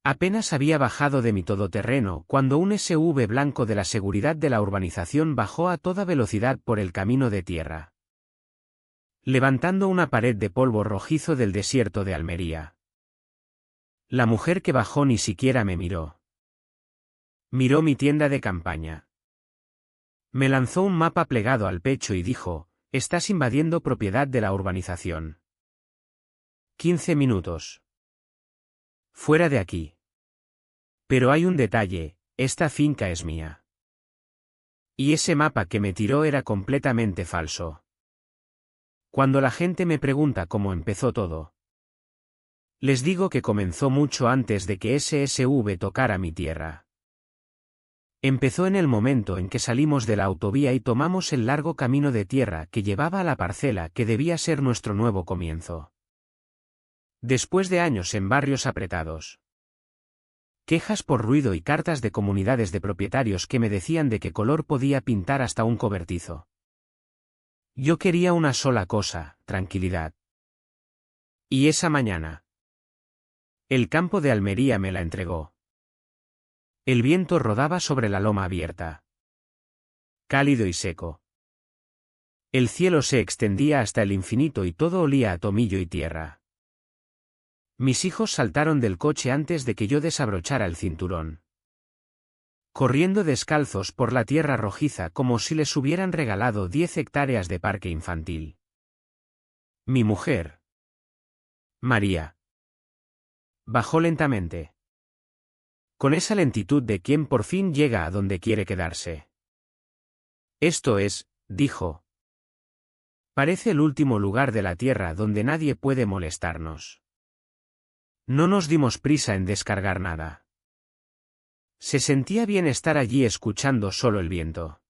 Apenas había bajado de mi todoterreno cuando un SUV blanco de la seguridad de la urbanización bajó a toda velocidad por el camino de tierra, levantando una pared de polvo rojizo del desierto de Almería. La mujer que bajó ni siquiera me miró. Miró mi tienda de campaña. Me lanzó un mapa plegado al pecho y dijo: «Estás invadiendo propiedad de la urbanización. 15 minutos. Fuera de aquí. Pero hay un detalle, esta finca es mía». Y ese mapa que me tiró era completamente falso. Cuando la gente me pregunta cómo empezó todo, les digo que comenzó mucho antes de que ese SUV tocara mi tierra. Empezó en el momento en que salimos de la autovía y tomamos el largo camino de tierra que llevaba a la parcela que debía ser nuestro nuevo comienzo. Después de años en barrios apretados, quejas por ruido y cartas de comunidades de propietarios que me decían de qué color podía pintar hasta un cobertizo, yo quería una sola cosa: tranquilidad. Y esa mañana, el campo de Almería me la entregó. El viento rodaba sobre la loma abierta, cálido y seco. El cielo se extendía hasta el infinito y todo olía a tomillo y tierra. Mis hijos saltaron del coche antes de que yo desabrochara el cinturón, corriendo descalzos por la tierra rojiza como si les hubieran regalado 10 hectáreas de parque infantil. Mi mujer, María, bajó lentamente, con esa lentitud de quien por fin llega a donde quiere quedarse. «Esto es», dijo, «parece el último lugar de la tierra donde nadie puede molestarnos». No nos dimos prisa en descargar nada. Se sentía bien estar allí escuchando solo el viento.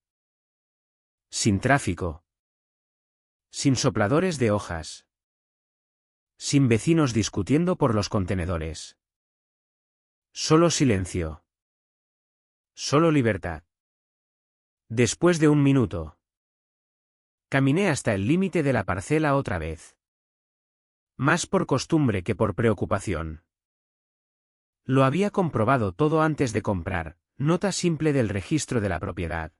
Sin tráfico. Sin sopladores de hojas. Sin vecinos discutiendo por los contenedores. Solo silencio. Solo libertad. Después de un minuto, caminé hasta el límite de la parcela otra vez. Más por costumbre que por preocupación. Lo había comprobado todo antes de comprar: nota simple del registro de la propiedad,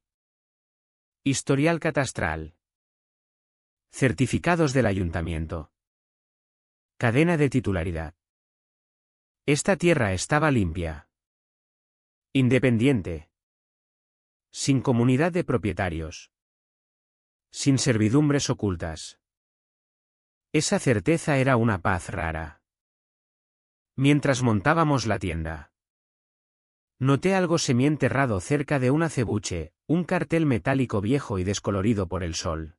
historial catastral, certificados del ayuntamiento, cadena de titularidad. Esta tierra estaba limpia, independiente, sin comunidad de propietarios, sin servidumbres ocultas. Esa certeza era una paz rara. Mientras montábamos la tienda, noté algo semienterrado cerca de un acebuche, un cartel metálico viejo y descolorido por el sol.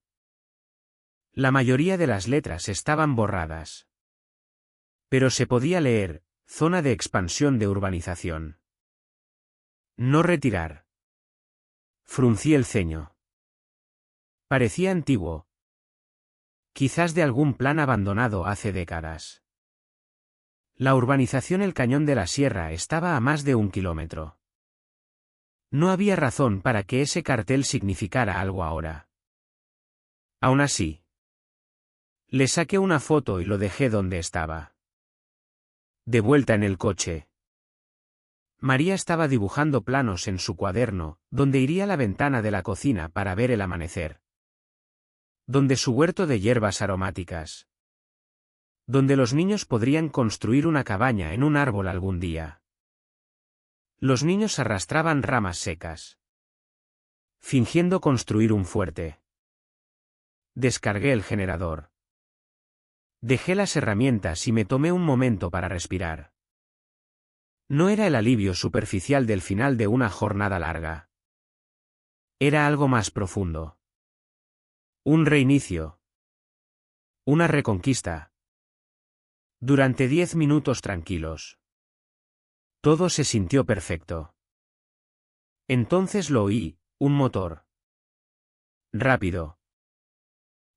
La mayoría de las letras estaban borradas, pero se podía leer: zona de expansión de urbanización. No retirar. Fruncí el ceño. Parecía antiguo. Quizás de algún plan abandonado hace décadas. La urbanización El Cañón de la Sierra estaba a más de 1 kilómetro. No había razón para que ese cartel significara algo ahora. Aún así, le saqué una foto y lo dejé donde estaba. De vuelta en el coche, María estaba dibujando planos en su cuaderno, donde iría la ventana de la cocina para ver el amanecer, donde su huerto de hierbas aromáticas, donde los niños podrían construir una cabaña en un árbol algún día. Los niños arrastraban ramas secas, fingiendo construir un fuerte. Descargué el generador. Dejé las herramientas y me tomé un momento para respirar. No era el alivio superficial del final de una jornada larga. Era algo más profundo. Un reinicio. Una reconquista. Durante 10 minutos tranquilos, todo se sintió perfecto. Entonces lo oí: un motor. Rápido.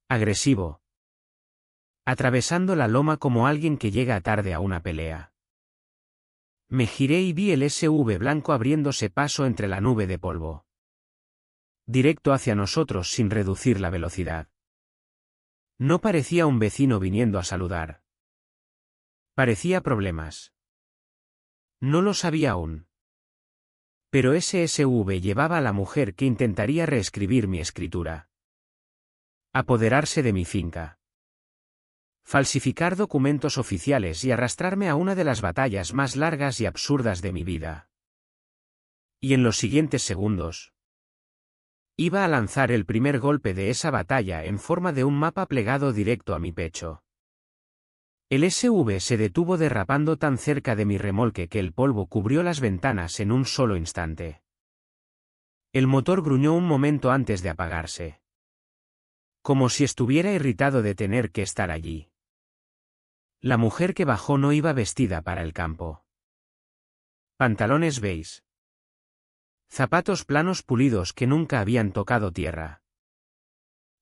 Agresivo. Atravesando la loma como alguien que llega tarde a una pelea. Me giré y vi el SUV blanco abriéndose paso entre la nube de polvo, directo hacia nosotros sin reducir la velocidad. No parecía un vecino viniendo a saludar. Parecía problemas. No lo sabía aún. Pero SSV llevaba a la mujer que intentaría reescribir mi escritura. Apoderarse de mi finca. Falsificar documentos oficiales y arrastrarme a una de las batallas más largas y absurdas de mi vida. Y en los siguientes segundos, iba a lanzar el primer golpe de esa batalla en forma de un mapa plegado directo a mi pecho. El SV se detuvo derrapando tan cerca de mi remolque que el polvo cubrió las ventanas en un solo instante. El motor gruñó un momento antes de apagarse. Como si estuviera irritado de tener que estar allí. La mujer que bajó no iba vestida para el campo. Pantalones beige. Zapatos planos pulidos que nunca habían tocado tierra.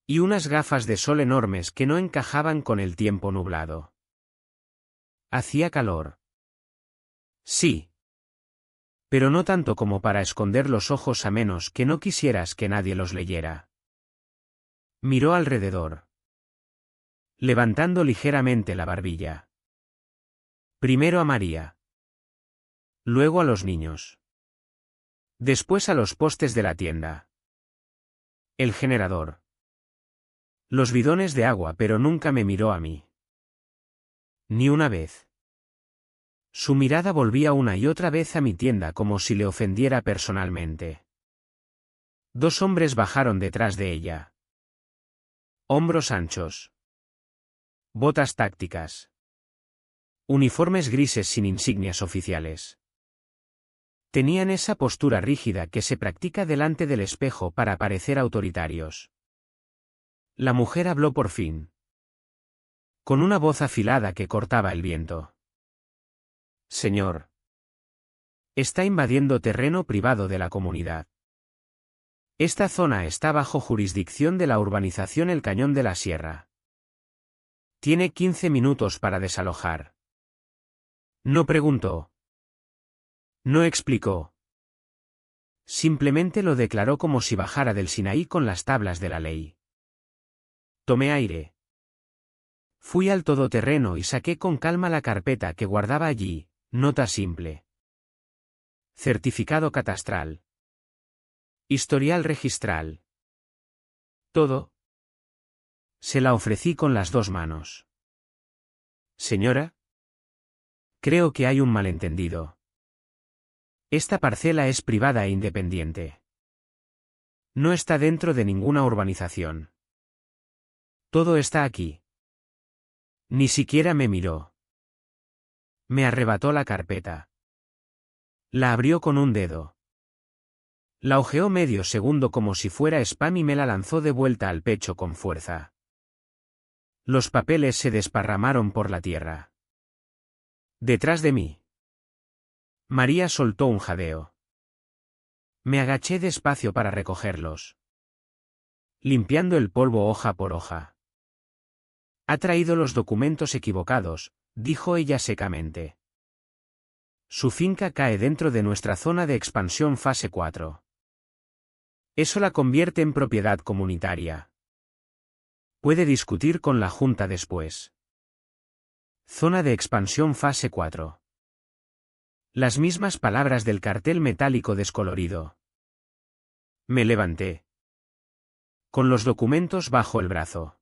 Y unas gafas de sol enormes que no encajaban con el tiempo nublado. Hacía calor. Sí. Pero no tanto como para esconder los ojos a menos que no quisieras que nadie los leyera. Miró alrededor. Levantando ligeramente la barbilla. Primero a María. Luego a los niños. Después a los postes de la tienda. El generador. Los bidones de agua, pero nunca me miró a mí. Ni una vez. Su mirada volvía una y otra vez a mi tienda como si le ofendiera personalmente. Dos hombres bajaron detrás de ella. Hombros anchos. Botas tácticas. Uniformes grises sin insignias oficiales. Tenían esa postura rígida que se practica delante del espejo para parecer autoritarios. La mujer habló por fin. Con una voz afilada que cortaba el viento. Señor. Está invadiendo terreno privado de la comunidad. Esta zona está bajo jurisdicción de la urbanización El Cañón de la Sierra. Tiene 15 minutos para desalojar. No preguntó. No explicó. Simplemente lo declaró como si bajara del Sinaí con las tablas de la ley. Tomé aire. Fui al todoterreno y saqué con calma la carpeta que guardaba allí, nota simple. Certificado catastral. Historial registral. Todo. Se la ofrecí con las dos manos. Señora. Creo que hay un malentendido. Esta parcela es privada e independiente. No está dentro de ninguna urbanización. Todo está aquí. Ni siquiera me miró. Me arrebató la carpeta. La abrió con un dedo. La hojeó medio segundo como si fuera spam y me la lanzó de vuelta al pecho con fuerza. Los papeles se desparramaron por la tierra. Detrás de mí. María soltó un jadeo. Me agaché despacio para recogerlos. Limpiando el polvo hoja por hoja. Ha traído los documentos equivocados, dijo ella secamente. Su finca cae dentro de nuestra zona de expansión fase 4. Eso la convierte en propiedad comunitaria. Puede discutir con la Junta después. Zona de expansión fase 4. Las mismas palabras del cartel metálico descolorido. Me levanté. Con los documentos bajo el brazo.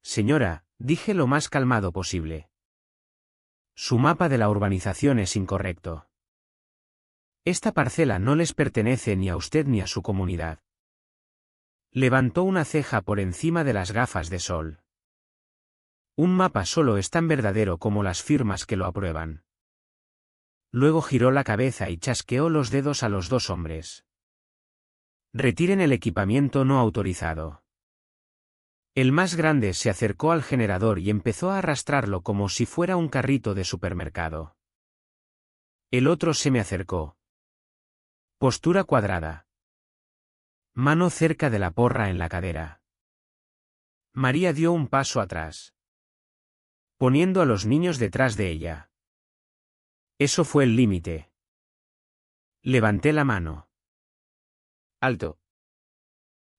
Señora, dije lo más calmado posible. Su mapa de la urbanización es incorrecto. Esta parcela no les pertenece ni a usted ni a su comunidad. Levantó una ceja por encima de las gafas de sol. Un mapa solo es tan verdadero como las firmas que lo aprueban. Luego giró la cabeza y chasqueó los dedos a los dos hombres. Retiren el equipamiento no autorizado. El más grande se acercó al generador y empezó a arrastrarlo como si fuera un carrito de supermercado. El otro se me acercó. Postura cuadrada. Mano cerca de la porra en la cadera. María dio un paso atrás. Poniendo a los niños detrás de ella. Eso fue el límite. Levanté la mano. Alto.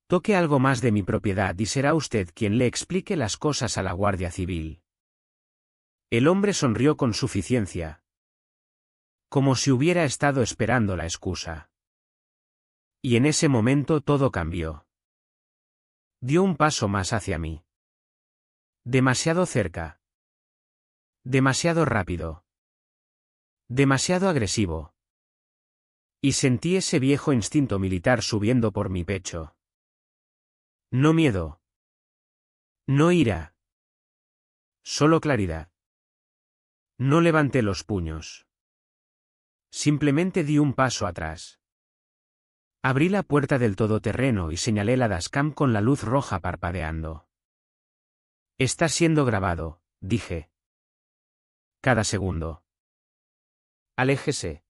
Toque algo más de mi propiedad y será usted quien le explique las cosas a la Guardia Civil. El hombre sonrió con suficiencia. como si hubiera estado esperando la excusa. Y en ese momento todo cambió. Dio un paso más hacia mí. Demasiado cerca. Demasiado rápido. Demasiado agresivo. Y sentí ese viejo instinto militar subiendo por mi pecho. No miedo. No ira. Solo claridad. No levanté los puños. Simplemente di un paso atrás. Abrí la puerta del todoterreno y señalé la dashcam con la luz roja parpadeando. Está siendo grabado, dije. Cada segundo. Aléjese.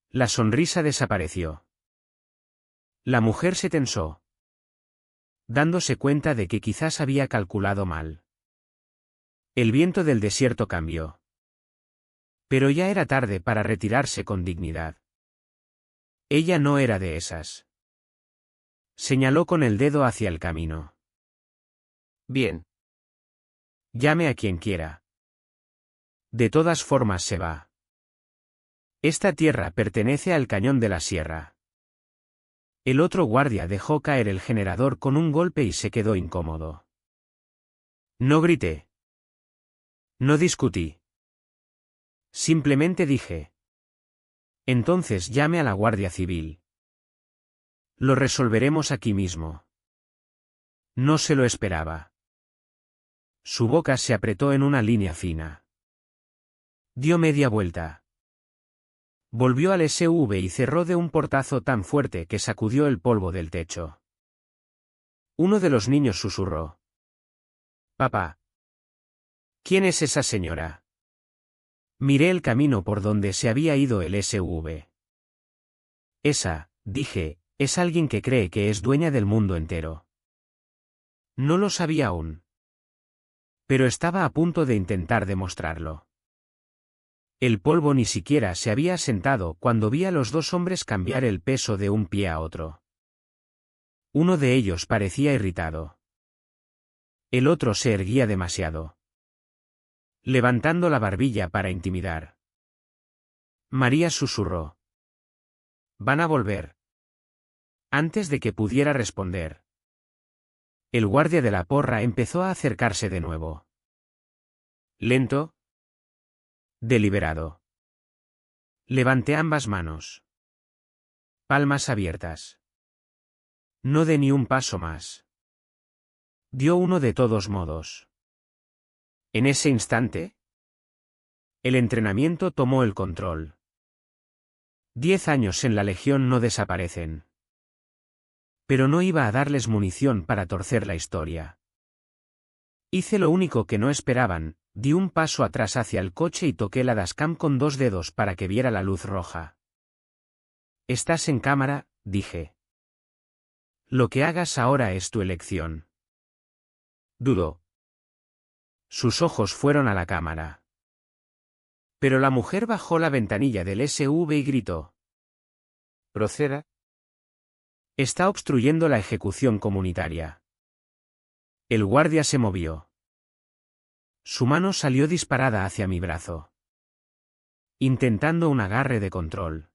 La sonrisa desapareció. La mujer se tensó, dándose cuenta de que quizás había calculado mal. El viento del desierto cambió. Pero ya era tarde para retirarse con dignidad. Ella no era de esas. Señaló con el dedo hacia el camino. Bien. Llame a quien quiera. De todas formas se va. Esta tierra pertenece al cañón de la sierra. El otro guardia dejó caer el generador con un golpe y se quedó incómodo. No grité. No discutí. Simplemente dije. Entonces llame a la Guardia Civil. Lo resolveremos aquí mismo. No se lo esperaba. Su boca se apretó en una línea fina. Dio media vuelta. Volvió al SUV y cerró de un portazo tan fuerte que sacudió el polvo del techo. Uno de los niños susurró. Papá. ¿Quién es esa señora? Miré el camino por donde se había ido el SUV. Esa, dije, es alguien que cree que es dueña del mundo entero. No lo sabía aún. Pero estaba a punto de intentar demostrarlo. El polvo ni siquiera se había asentado cuando vi a los dos hombres cambiar el peso de un pie a otro. Uno de ellos parecía irritado. El otro se erguía demasiado, levantando la barbilla para intimidar. María susurró. Van a volver. Antes de que pudiera responder, el guardia de la porra empezó a acercarse de nuevo. Lento. Deliberado. Levanté ambas manos. Palmas abiertas. No de ni un paso más. Dio uno de todos modos. En ese instante, el entrenamiento tomó el control. 10 años en la Legión no desaparecen. Pero no iba a darles munición para torcer la historia. Hice lo único que no esperaban, di un paso atrás hacia el coche y toqué la dashcam con 2 dedos para que viera la luz roja. Estás en cámara, dije. Lo que hagas ahora es tu elección. Dudó. Sus ojos fueron a la cámara. Pero la mujer bajó la ventanilla del SUV y gritó. Proceda. Está obstruyendo la ejecución comunitaria. El guardia se movió. Su mano salió disparada hacia mi brazo, intentando un agarre de control.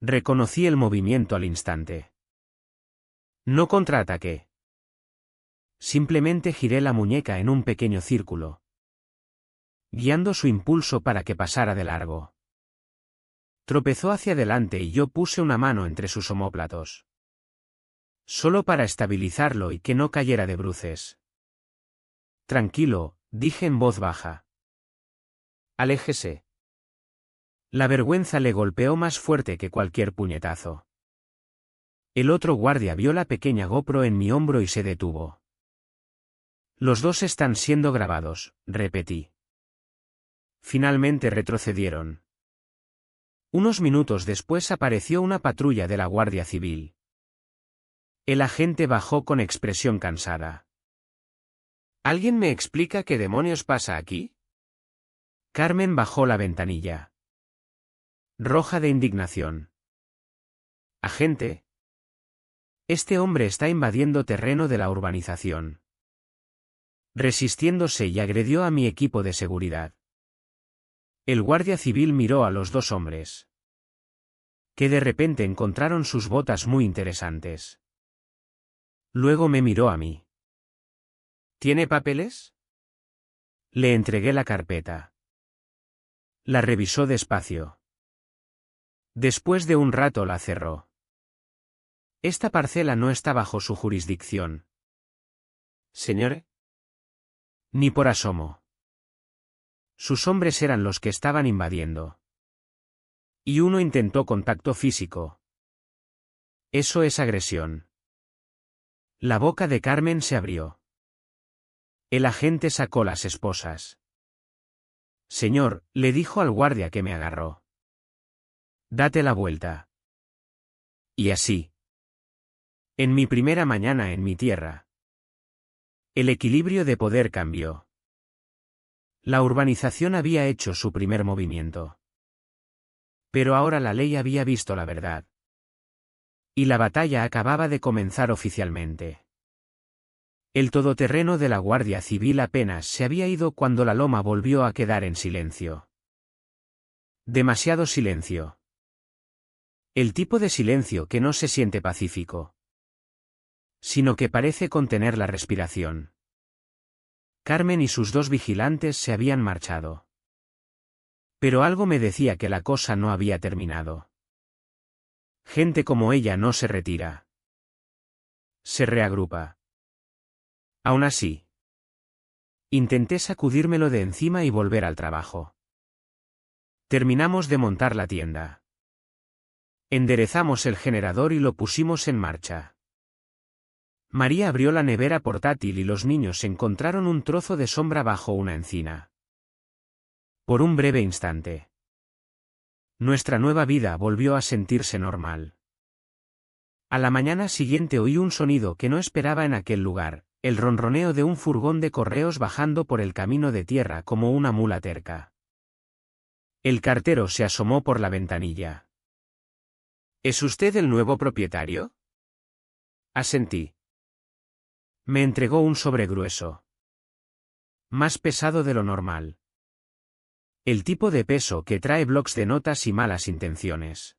Reconocí el movimiento al instante. No contraataqué. Simplemente giré la muñeca en un pequeño círculo, guiando su impulso para que pasara de largo. Tropezó hacia adelante y yo puse una mano entre sus omóplatos, solo para estabilizarlo y que no cayera de bruces. Tranquilo, dije en voz baja. Aléjese. La vergüenza le golpeó más fuerte que cualquier puñetazo. El otro guardia vio la pequeña GoPro en mi hombro y se detuvo. Los dos están siendo grabados, repetí. Finalmente retrocedieron. Unos minutos después apareció una patrulla de la Guardia Civil. El agente bajó con expresión cansada. ¿Alguien me explica qué demonios pasa aquí? Carmen bajó la ventanilla, roja de indignación. Agente. Este hombre está invadiendo terreno de la urbanización, resistiéndose y agredió a mi equipo de seguridad. El guardia civil miró a los dos hombres, que de repente encontraron sus botas muy interesantes. Luego me miró a mí. ¿Tiene papeles? Le entregué la carpeta. La revisó despacio. Después de un rato la cerró. Esta parcela no está bajo su jurisdicción. ¿Señor? Ni por asomo. Sus hombres eran los que estaban invadiendo. Y uno intentó contacto físico. Eso es agresión. La boca de Carmen se abrió. El agente sacó las esposas. Señor, le dijo al guardia que me agarró. Date la vuelta. Y así. En mi primera mañana en mi tierra. El equilibrio de poder cambió. La urbanización había hecho su primer movimiento. Pero ahora la ley había visto la verdad. Y la batalla acababa de comenzar oficialmente. El todoterreno de la Guardia Civil apenas se había ido cuando la loma volvió a quedar en silencio. Demasiado silencio. El tipo de silencio que no se siente pacífico, sino que parece contener la respiración. Carmen y sus dos vigilantes se habían marchado. Pero algo me decía que la cosa no había terminado. Gente como ella no se retira. Se reagrupa. Aún así, intenté sacudírmelo de encima y volver al trabajo. Terminamos de montar la tienda. Enderezamos el generador y lo pusimos en marcha. María abrió la nevera portátil y los niños encontraron un trozo de sombra bajo una encina. Por un breve instante, nuestra nueva vida volvió a sentirse normal. A la mañana siguiente oí un sonido que no esperaba en aquel lugar, el ronroneo de un furgón de correos bajando por el camino de tierra como una mula terca. El cartero se asomó por la ventanilla. ¿Es usted el nuevo propietario? Asentí. Me entregó un sobre grueso. Más pesado de lo normal. El tipo de peso que trae blocs de notas y malas intenciones.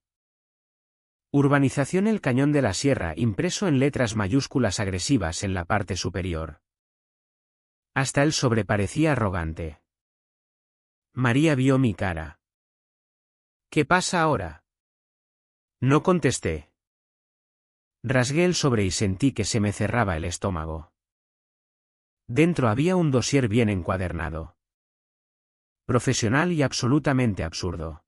Urbanización El Cañón de la Sierra impreso en letras mayúsculas agresivas en la parte superior. Hasta el sobre parecía arrogante. María vio mi cara. ¿Qué pasa ahora? No contesté. Rasgué el sobre y sentí que se me cerraba el estómago. Dentro había un dossier bien encuadernado. Profesional y absolutamente absurdo.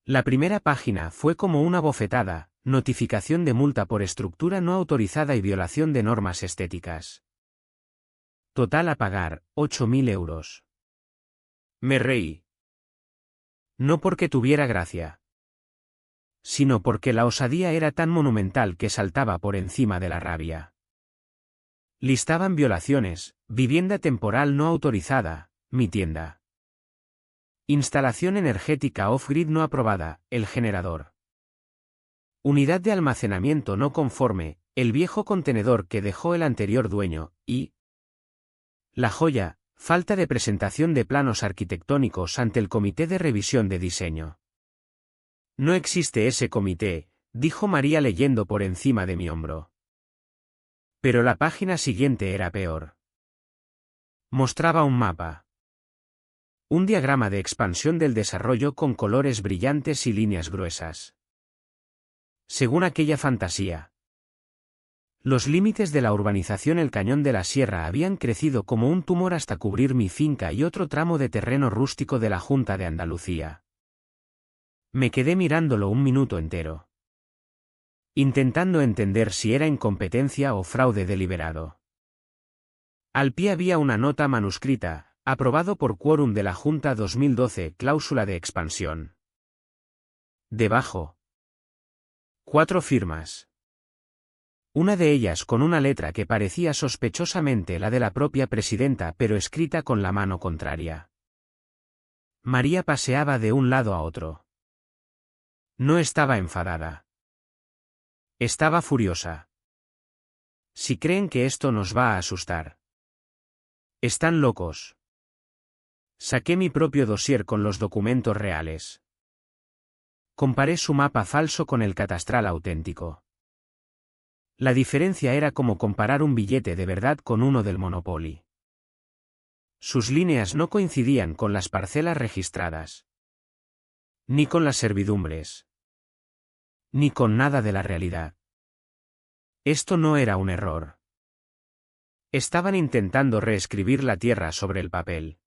La primera página fue como una bofetada, notificación de multa por estructura no autorizada y violación de normas estéticas. Total a pagar, 8.000 euros. Me reí. No porque tuviera gracia, sino porque la osadía era tan monumental que saltaba por encima de la rabia. Listaban violaciones, vivienda temporal no autorizada, mi tienda. Instalación energética off-grid no aprobada, el generador. Unidad de almacenamiento no conforme, el viejo contenedor que dejó el anterior dueño, y la joya, falta de presentación de planos arquitectónicos ante el Comité de Revisión de Diseño. No existe ese comité, dijo María leyendo por encima de mi hombro. Pero la página siguiente era peor. Mostraba un mapa. Un diagrama de expansión del desarrollo con colores brillantes y líneas gruesas. Según aquella fantasía, los límites de la urbanización El Cañón de la Sierra habían crecido como un tumor hasta cubrir mi finca y otro tramo de terreno rústico de la Junta de Andalucía. Me quedé mirándolo un minuto entero, intentando entender si era incompetencia o fraude deliberado. Al pie había una nota manuscrita, aprobado por quórum de la Junta 2012, cláusula de expansión. Debajo, 4 firmas. Una de ellas con una letra que parecía sospechosamente la de la propia presidenta pero escrita con la mano contraria. María paseaba de un lado a otro. No estaba enfadada. Estaba furiosa. Si creen que esto nos va a asustar. Están locos. Saqué mi propio dossier con los documentos reales. Comparé su mapa falso con el catastral auténtico. La diferencia era como comparar un billete de verdad con uno del Monopoly. Sus líneas no coincidían con las parcelas registradas. Ni con las servidumbres. Ni con nada de la realidad. Esto no era un error. Estaban intentando reescribir la tierra sobre el papel.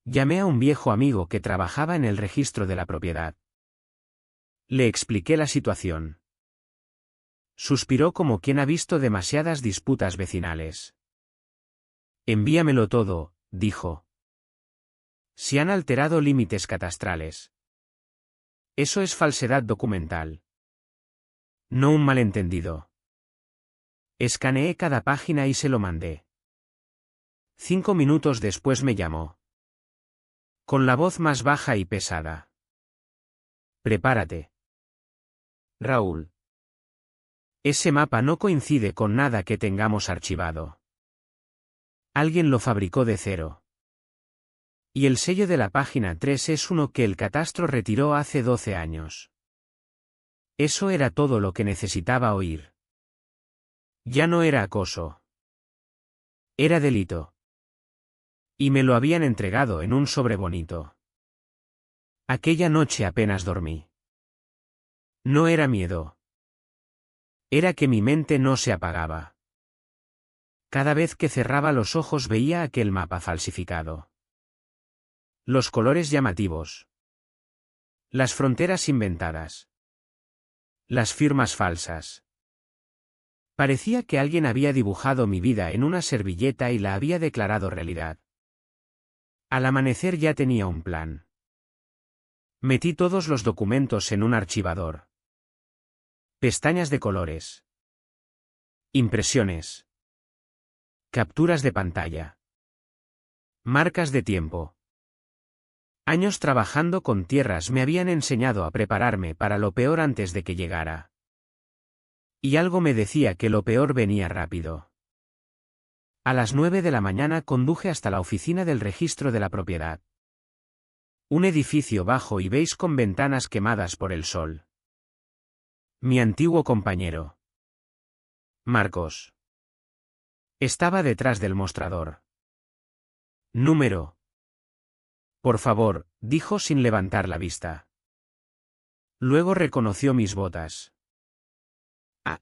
Llamé a un viejo amigo que trabajaba en el registro de la propiedad. Le expliqué la situación. Suspiró como quien ha visto demasiadas disputas vecinales. Envíamelo todo, dijo. Si han alterado límites catastrales. Eso es falsedad documental. No un malentendido. Escaneé cada página y se lo mandé. 5 minutos después me llamó. Con la voz más baja y pesada. Prepárate. Raúl. Ese mapa no coincide con nada que tengamos archivado. Alguien lo fabricó de cero. Y el sello de la página 3 es uno que el catastro retiró hace 12 años. Eso era todo lo que necesitaba oír. Ya no era acoso. Era delito. Y me lo habían entregado en un sobre bonito. Aquella noche apenas dormí. No era miedo. Era que mi mente no se apagaba. Cada vez que cerraba los ojos veía aquel mapa falsificado. Los colores llamativos. Las fronteras inventadas. Las firmas falsas. Parecía que alguien había dibujado mi vida en una servilleta y la había declarado realidad. Al amanecer ya tenía un plan. Metí todos los documentos en un archivador. Pestañas de colores. Impresiones. Capturas de pantalla. Marcas de tiempo. Años trabajando con tierras me habían enseñado a prepararme para lo peor antes de que llegara. Y algo me decía que lo peor venía rápido. A las 9 de la mañana conduje hasta la oficina del registro de la propiedad. Un edificio bajo y beige con ventanas quemadas por el sol. Mi antiguo compañero. Marcos. Estaba detrás del mostrador. Número. Por favor, dijo sin levantar la vista. Luego reconoció mis botas. Ah.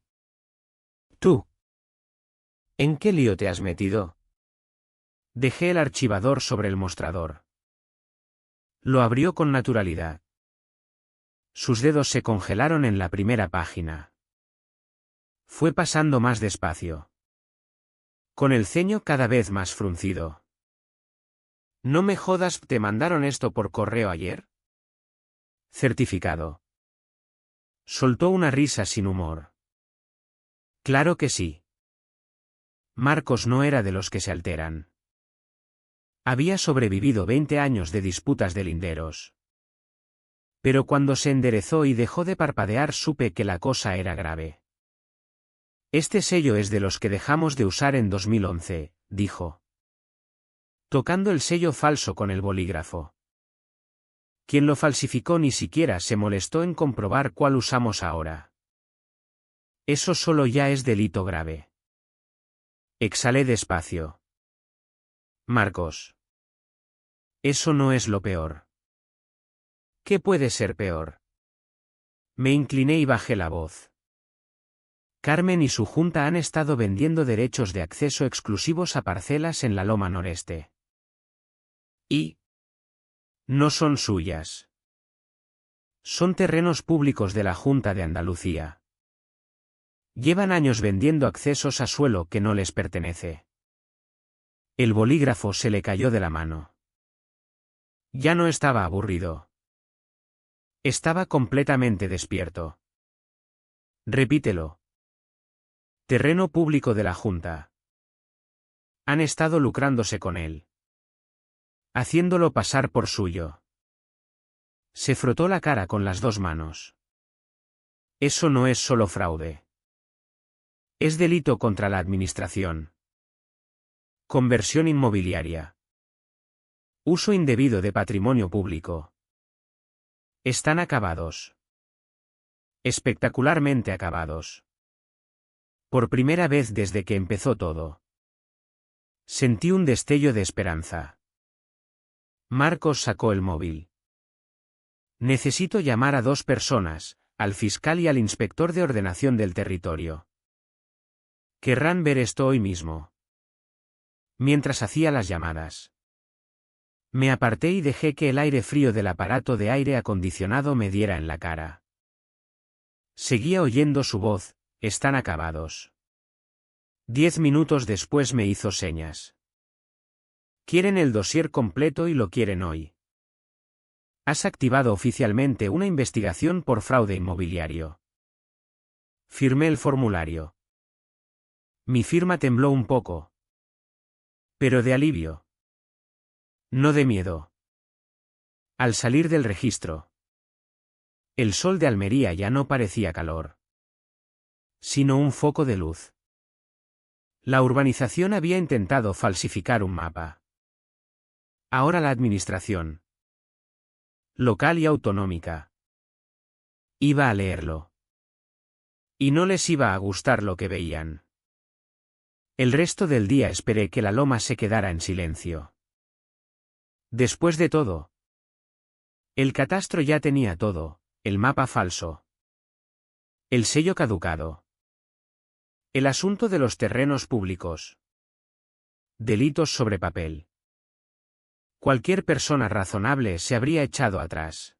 ¿Tú? ¿En qué lío te has metido? Dejé el archivador sobre el mostrador. Lo abrió con naturalidad. Sus dedos se congelaron en la primera página. Fue pasando más despacio. Con el ceño cada vez más fruncido. No me jodas, ¿te mandaron esto por correo ayer? Certificado. Soltó una risa sin humor. Claro que sí. Marcos no era de los que se alteran. Había sobrevivido 20 años de disputas de linderos. Pero cuando se enderezó y dejó de parpadear supe que la cosa era grave. Este sello es de los que dejamos de usar en 2011, dijo. Tocando el sello falso con el bolígrafo. Quien lo falsificó ni siquiera se molestó en comprobar cuál usamos ahora. Eso solo ya es delito grave. Exhalé despacio. Marcos. Eso no es lo peor. ¿Qué puede ser peor? Me incliné y bajé la voz. Carmen y su junta han estado vendiendo derechos de acceso exclusivos a parcelas en la Loma Noreste. Y no son suyas. Son terrenos públicos de la Junta de Andalucía. Llevan años vendiendo accesos a suelo que no les pertenece. El bolígrafo se le cayó de la mano. Ya no estaba aburrido. Estaba completamente despierto. Repítelo. Terreno público de la Junta. Han estado lucrándose con él. Haciéndolo pasar por suyo. Se frotó la cara con las dos manos. Eso no es solo fraude. Es delito contra la administración. Conversión inmobiliaria. Uso indebido de patrimonio público. Están acabados. Espectacularmente acabados. Por primera vez desde que empezó todo. Sentí un destello de esperanza. Marcos sacó el móvil. Necesito llamar a 2 personas, al fiscal y al inspector de ordenación del territorio. Querrán ver esto hoy mismo. Mientras hacía las llamadas. Me aparté y dejé que el aire frío del aparato de aire acondicionado me diera en la cara. Seguía oyendo su voz, están acabados. 10 minutos después me hizo señas. Quieren el dossier completo y lo quieren hoy. Has activado oficialmente una investigación por fraude inmobiliario. Firmé el formulario. Mi firma tembló un poco. Pero de alivio. No de miedo. Al salir del registro. El sol de Almería ya no parecía calor. Sino un foco de luz. La urbanización había intentado falsificar un mapa. Ahora la administración. Local y autonómica. Iba a leerlo. Y no les iba a gustar lo que veían. El resto del día esperé que la loma se quedara en silencio. Después de todo. El catastro ya tenía todo, el mapa falso. El sello caducado. El asunto de los terrenos públicos. Delitos sobre papel. Cualquier persona razonable se habría echado atrás.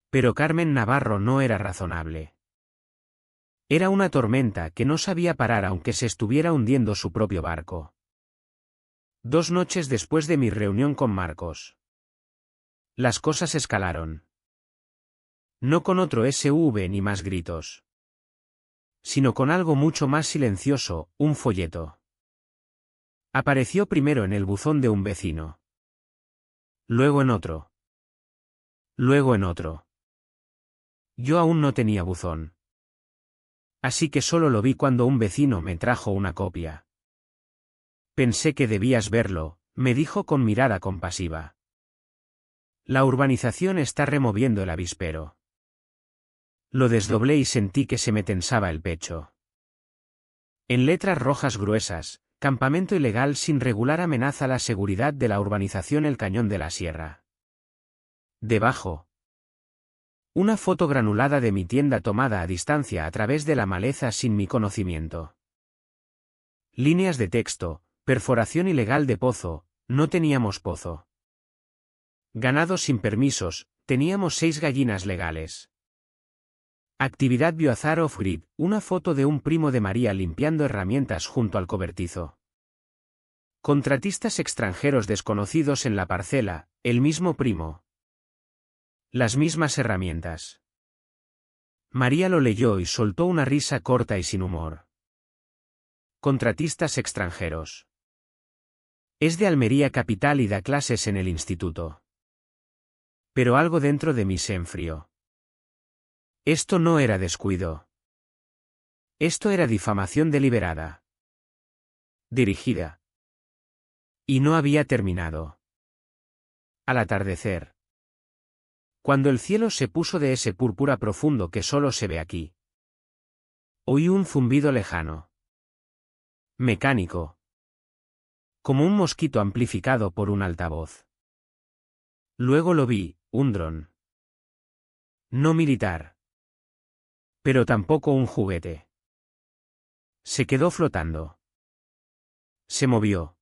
Pero Carmen Navarro no era razonable. Era una tormenta que no sabía parar aunque se estuviera hundiendo su propio barco. 2 noches después de mi reunión con Marcos. Las cosas escalaron. No con otro SV ni más gritos. Sino con algo mucho más silencioso, un folleto. Apareció primero en el buzón de un vecino. Luego en otro. Luego en otro. Yo aún no tenía buzón. Así que solo lo vi cuando un vecino me trajo una copia. Pensé que debías verlo, me dijo con mirada compasiva. La urbanización está removiendo el avispero. Lo desdoblé y sentí que se me tensaba el pecho. En letras rojas gruesas, campamento ilegal sin regular amenaza la seguridad de la urbanización El Cañón de la Sierra. Debajo. Una foto granulada de mi tienda tomada a distancia a través de la maleza sin mi conocimiento. Líneas de texto, perforación ilegal de pozo, no teníamos pozo. Ganado sin permisos, teníamos 6 gallinas legales. Actividad Biohazard Off-Grid, una foto de un primo de María limpiando herramientas junto al cobertizo. Contratistas extranjeros desconocidos en la parcela, el mismo primo. Las mismas herramientas. María lo leyó y soltó una risa corta y sin humor. Contratistas extranjeros. Es de Almería capital y da clases en el instituto. Pero algo dentro de mí se enfrió. Esto no era descuido. Esto era difamación deliberada. Dirigida. Y no había terminado. Al atardecer. Cuando el cielo se puso de ese púrpura profundo que solo se ve aquí. Oí un zumbido lejano. Mecánico. Como un mosquito amplificado por un altavoz. Luego lo vi, un dron. No militar. Pero tampoco un juguete. Se quedó flotando. Se movió.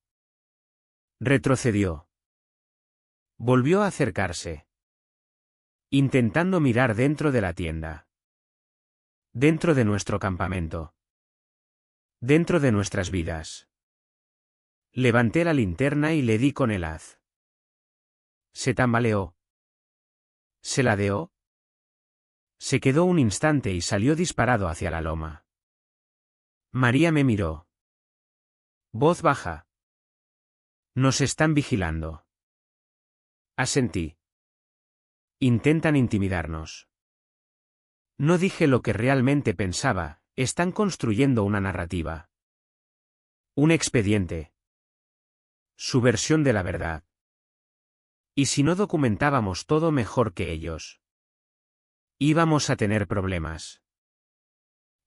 Retrocedió. Volvió a acercarse. Intentando mirar dentro de la tienda. Dentro de nuestro campamento. Dentro de nuestras vidas. Levanté la linterna y le di con el haz. Se tambaleó. Se ladeó. Se quedó un instante y salió disparado hacia la loma. María me miró. Voz baja. Nos están vigilando. Asentí. Intentan intimidarnos. No dije lo que realmente pensaba, están construyendo una narrativa. Un expediente. Su versión de la verdad. ¿Y si no documentábamos todo mejor que ellos? Íbamos a tener problemas.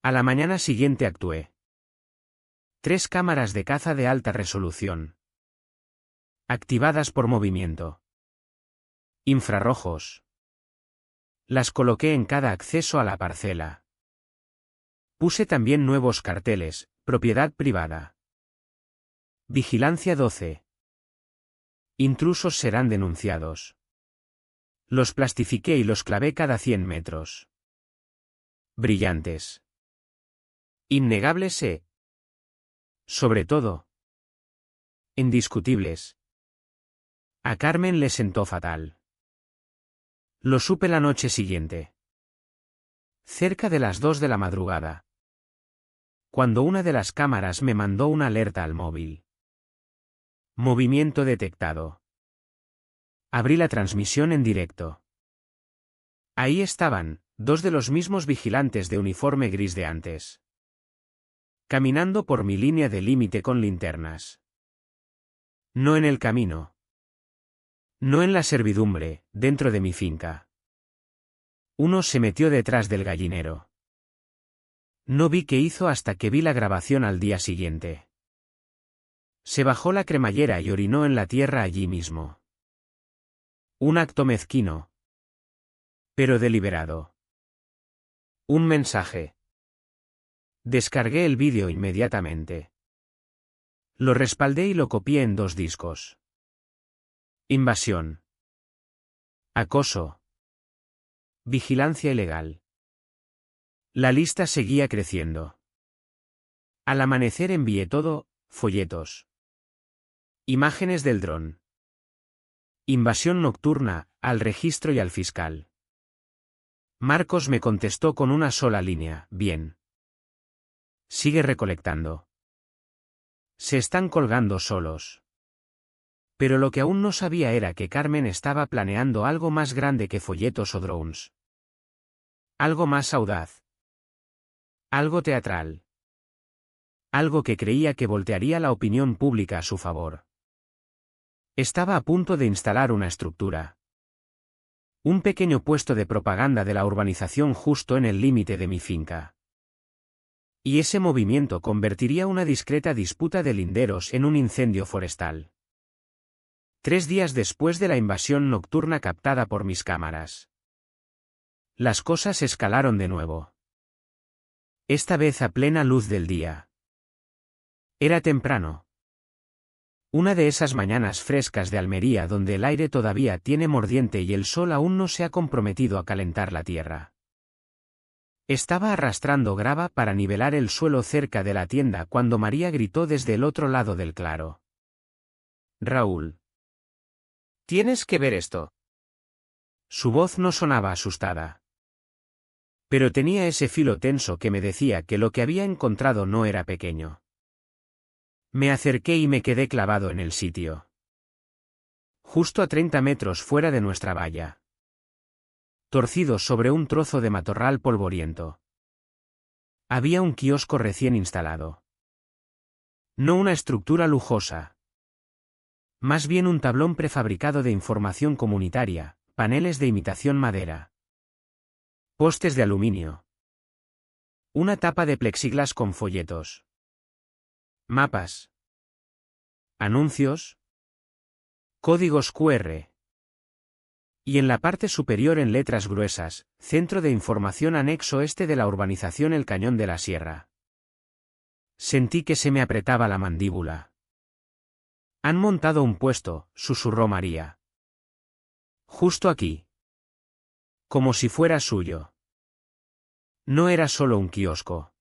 A la mañana siguiente actué. 3 cámaras de caza de alta resolución. Activadas por movimiento. Infrarrojos. Las coloqué en cada acceso a la parcela. Puse también nuevos carteles, propiedad privada. Vigilancia 12. Intrusos serán denunciados. Los plastifiqué y los clavé cada 100 metros. Brillantes. Innegables sobre todo. Indiscutibles. A Carmen le sentó fatal. Lo supe la noche siguiente. Cerca de las 2 de la madrugada. Cuando una de las cámaras me mandó una alerta al móvil. Movimiento detectado. Abrí la transmisión en directo. Ahí estaban, 2 de los mismos vigilantes de uniforme gris de antes. Caminando por mi línea de límite con linternas. No en el camino. No en la servidumbre, dentro de mi finca. Uno se metió detrás del gallinero. No vi qué hizo hasta que vi la grabación al día siguiente. Se bajó la cremallera y orinó en la tierra allí mismo. Un acto mezquino. Pero deliberado. Un mensaje. Descargué el vídeo inmediatamente. Lo respaldé y lo copié en 2 discos. Invasión. Acoso. Vigilancia ilegal. La lista seguía creciendo. Al amanecer envié todo, folletos. Imágenes del dron. Invasión nocturna, al registro y al fiscal. Marcos me contestó con una sola línea, bien. Sigue recolectando. Se están colgando solos. Pero lo que aún no sabía era que Carmen estaba planeando algo más grande que folletos o drones. Algo más audaz. Algo teatral. Algo que creía que voltearía la opinión pública a su favor. Estaba a punto de instalar una estructura. Un pequeño puesto de propaganda de la urbanización justo en el límite de mi finca. Y ese movimiento convertiría una discreta disputa de linderos en un incendio forestal. 3 días después de la invasión nocturna captada por mis cámaras. Las cosas escalaron de nuevo. Esta vez a plena luz del día. Era temprano. Una de esas mañanas frescas de Almería donde el aire todavía tiene mordiente y el sol aún no se ha comprometido a calentar la tierra. Estaba arrastrando grava para nivelar el suelo cerca de la tienda cuando María gritó desde el otro lado del claro. Raúl. Tienes que ver esto. Su voz no sonaba asustada. Pero tenía ese filo tenso que me decía que lo que había encontrado no era pequeño. Me acerqué y me quedé clavado en el sitio. Justo a 30 metros fuera de nuestra valla. Torcido sobre un trozo de matorral polvoriento. Había un kiosco recién instalado. No una estructura lujosa. Más bien un tablón prefabricado de información comunitaria, paneles de imitación madera. Postes de aluminio. Una tapa de plexiglas con folletos. Mapas. Anuncios. Códigos QR. Y en la parte superior en letras gruesas, Centro de Información Anexo Este de la urbanización El Cañón de la Sierra. Sentí que se me apretaba la mandíbula. Han montado un puesto, susurró María. Justo aquí. Como si fuera suyo. No era solo un kiosco.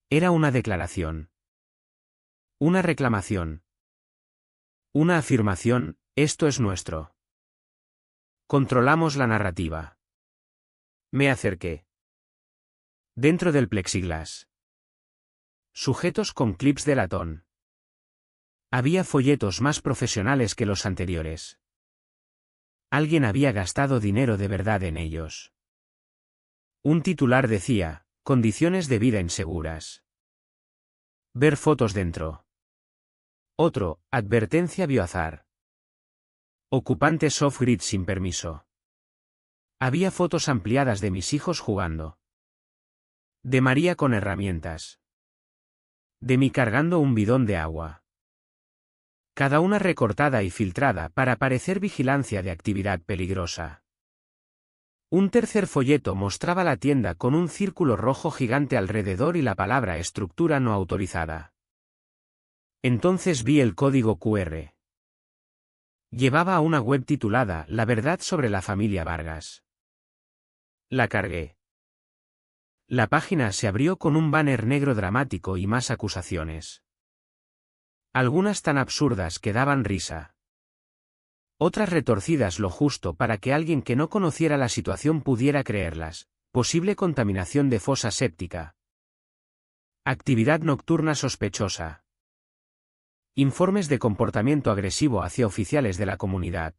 Era una declaración. Una reclamación. Una afirmación, esto es nuestro. Controlamos la narrativa. Me acerqué. Dentro del plexiglas. Sujetos con clips de latón. Había folletos más profesionales que los anteriores. Alguien había gastado dinero de verdad en ellos. Un titular decía, condiciones de vida inseguras. Ver fotos dentro. Otro, advertencia Biohazard. Ocupante soft-grid sin permiso. Había fotos ampliadas de mis hijos jugando. De María con herramientas. De mí cargando un bidón de agua. Cada una recortada y filtrada para parecer vigilancia de actividad peligrosa. Un tercer folleto mostraba la tienda con un círculo rojo gigante alrededor y la palabra estructura no autorizada. Entonces vi el código QR. Llevaba a una web titulada La verdad sobre la familia Vargas. La cargué. La página se abrió con un banner negro dramático y más acusaciones. Algunas tan absurdas que daban risa. Otras retorcidas lo justo para que alguien que no conociera la situación pudiera creerlas. Posible contaminación de fosa séptica. Actividad nocturna sospechosa. Informes de comportamiento agresivo hacia oficiales de la comunidad.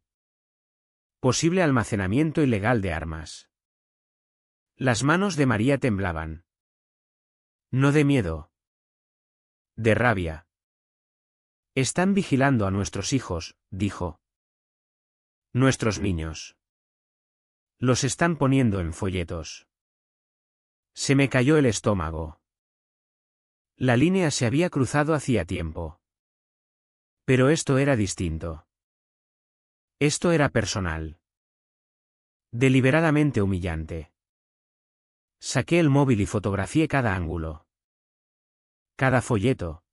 Posible almacenamiento ilegal de armas. Las manos de María temblaban. No de miedo. De rabia. Están vigilando a nuestros hijos, dijo. Nuestros niños. Los están poniendo en folletos. Se me cayó el estómago. La línea se había cruzado hacía tiempo. Pero esto era distinto. Esto era personal. Deliberadamente humillante. Saqué el móvil y fotografié cada ángulo. Cada folleto.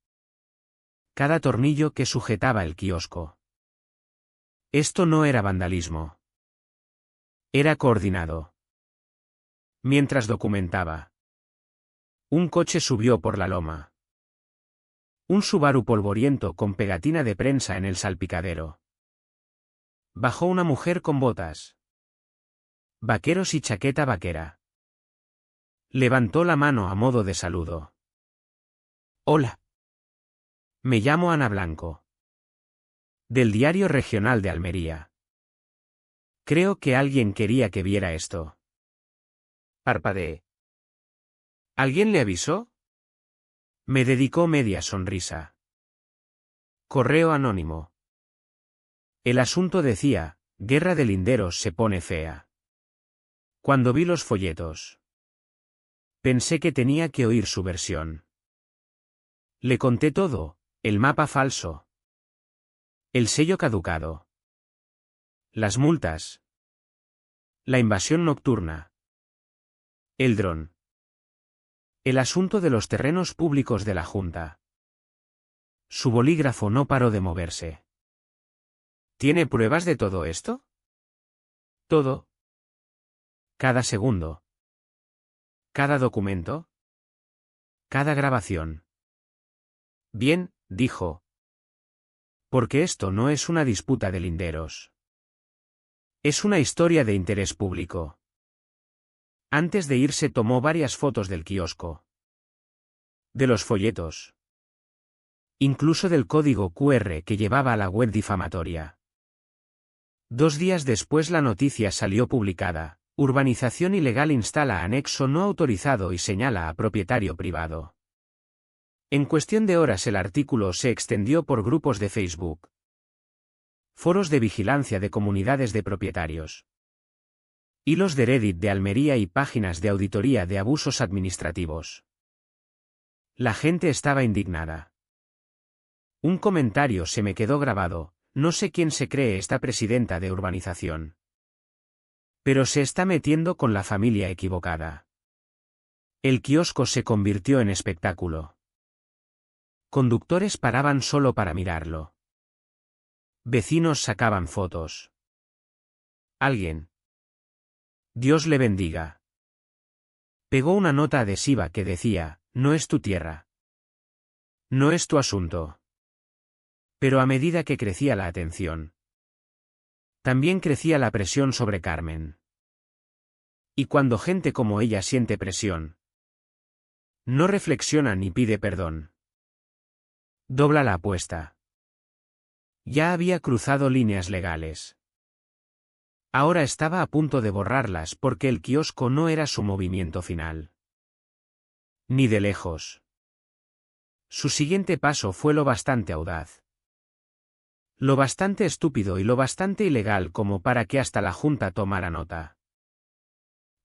Cada tornillo que sujetaba el kiosco. Esto no era vandalismo. Era coordinado. Mientras documentaba. Un coche subió por la loma. Un Subaru polvoriento con pegatina de prensa en el salpicadero. Bajó una mujer con botas. Vaqueros y chaqueta vaquera. Levantó la mano a modo de saludo. Hola. Me llamo Ana Blanco. Del Diario Regional de Almería. Creo que alguien quería que viera esto. Parpadeé. ¿Alguien le avisó? Me dedicó media sonrisa. Correo anónimo. El asunto decía, Guerra de Linderos se pone fea. Cuando vi los folletos. Pensé que tenía que oír su versión. Le conté todo, el mapa falso. El sello caducado. Las multas. La invasión nocturna. El dron. El asunto de los terrenos públicos de la Junta. Su bolígrafo no paró de moverse. ¿Tiene pruebas de todo esto? Todo. Cada segundo. Cada documento. Cada grabación. Bien, dijo. Porque esto no es una disputa de linderos. Es una historia de interés público. Antes de irse tomó varias fotos del kiosco. De los folletos. Incluso del código QR que llevaba a la web difamatoria. 2 días después la noticia salió publicada. Urbanización ilegal instala anexo no autorizado y señala a propietario privado. En cuestión de horas el artículo se extendió por grupos de Facebook. Foros de vigilancia de comunidades de propietarios. Hilos de Reddit de Almería y páginas de auditoría de abusos administrativos. La gente estaba indignada. Un comentario se me quedó grabado, no sé quién se cree esta presidenta de urbanización. Pero se está metiendo con la familia equivocada. El kiosco se convirtió en espectáculo. Conductores paraban solo para mirarlo. Vecinos sacaban fotos. Alguien. Dios le bendiga. Pegó una nota adhesiva que decía, no es tu tierra. No es tu asunto. Pero a medida que crecía la atención, también crecía la presión sobre Carmen. Y cuando gente como ella siente presión, no reflexiona ni pide perdón. Dobla la apuesta. Ya había cruzado líneas legales. Ahora estaba a punto de borrarlas porque el kiosco no era su movimiento final. Ni de lejos. Su siguiente paso fue lo bastante audaz. Lo bastante estúpido y lo bastante ilegal como para que hasta la Junta tomara nota.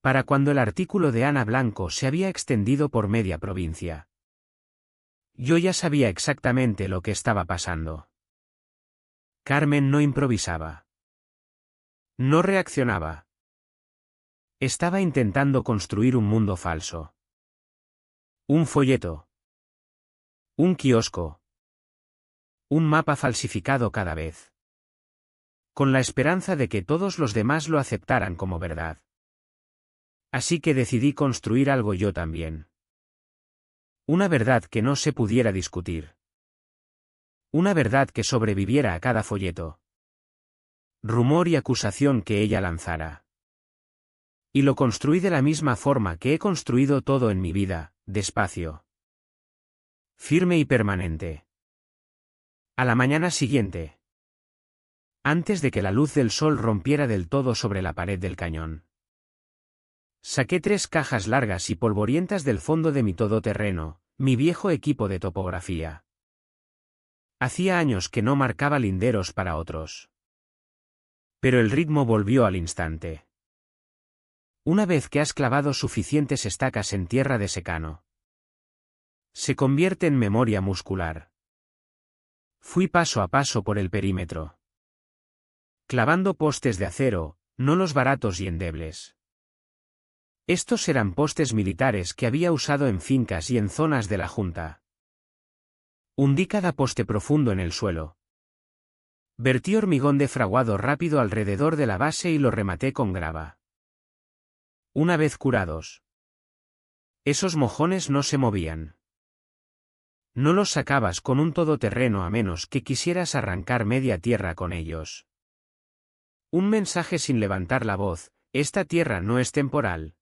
Para cuando el artículo de Ana Blanco se había extendido por media provincia. Yo ya sabía exactamente lo que estaba pasando. Carmen no improvisaba. No reaccionaba. Estaba intentando construir un mundo falso. Un folleto. Un kiosco. Un mapa falsificado cada vez. Con la esperanza de que todos los demás lo aceptaran como verdad. Así que decidí construir algo yo también. Una verdad que no se pudiera discutir. Una verdad que sobreviviera a cada folleto. Rumor y acusación que ella lanzara. Y lo construí de la misma forma que he construido todo en mi vida, despacio. Firme y permanente. A la mañana siguiente. Antes de que la luz del sol rompiera del todo sobre la pared del cañón. Saqué 3 cajas largas y polvorientas del fondo de mi todoterreno, mi viejo equipo de topografía. Hacía años que no marcaba linderos para otros. Pero el ritmo volvió al instante. Una vez que has clavado suficientes estacas en tierra de secano, se convierte en memoria muscular. Fui paso a paso por el perímetro. Clavando postes de acero, no los baratos y endebles. Estos eran postes militares que había usado en fincas y en zonas de la Junta. Hundí cada poste profundo en el suelo. Vertí hormigón defraguado rápido alrededor de la base y lo rematé con grava. Una vez curados, esos mojones no se movían. No los sacabas con un todoterreno a menos que quisieras arrancar media tierra con ellos. Un mensaje sin levantar la voz: esta tierra no es temporal.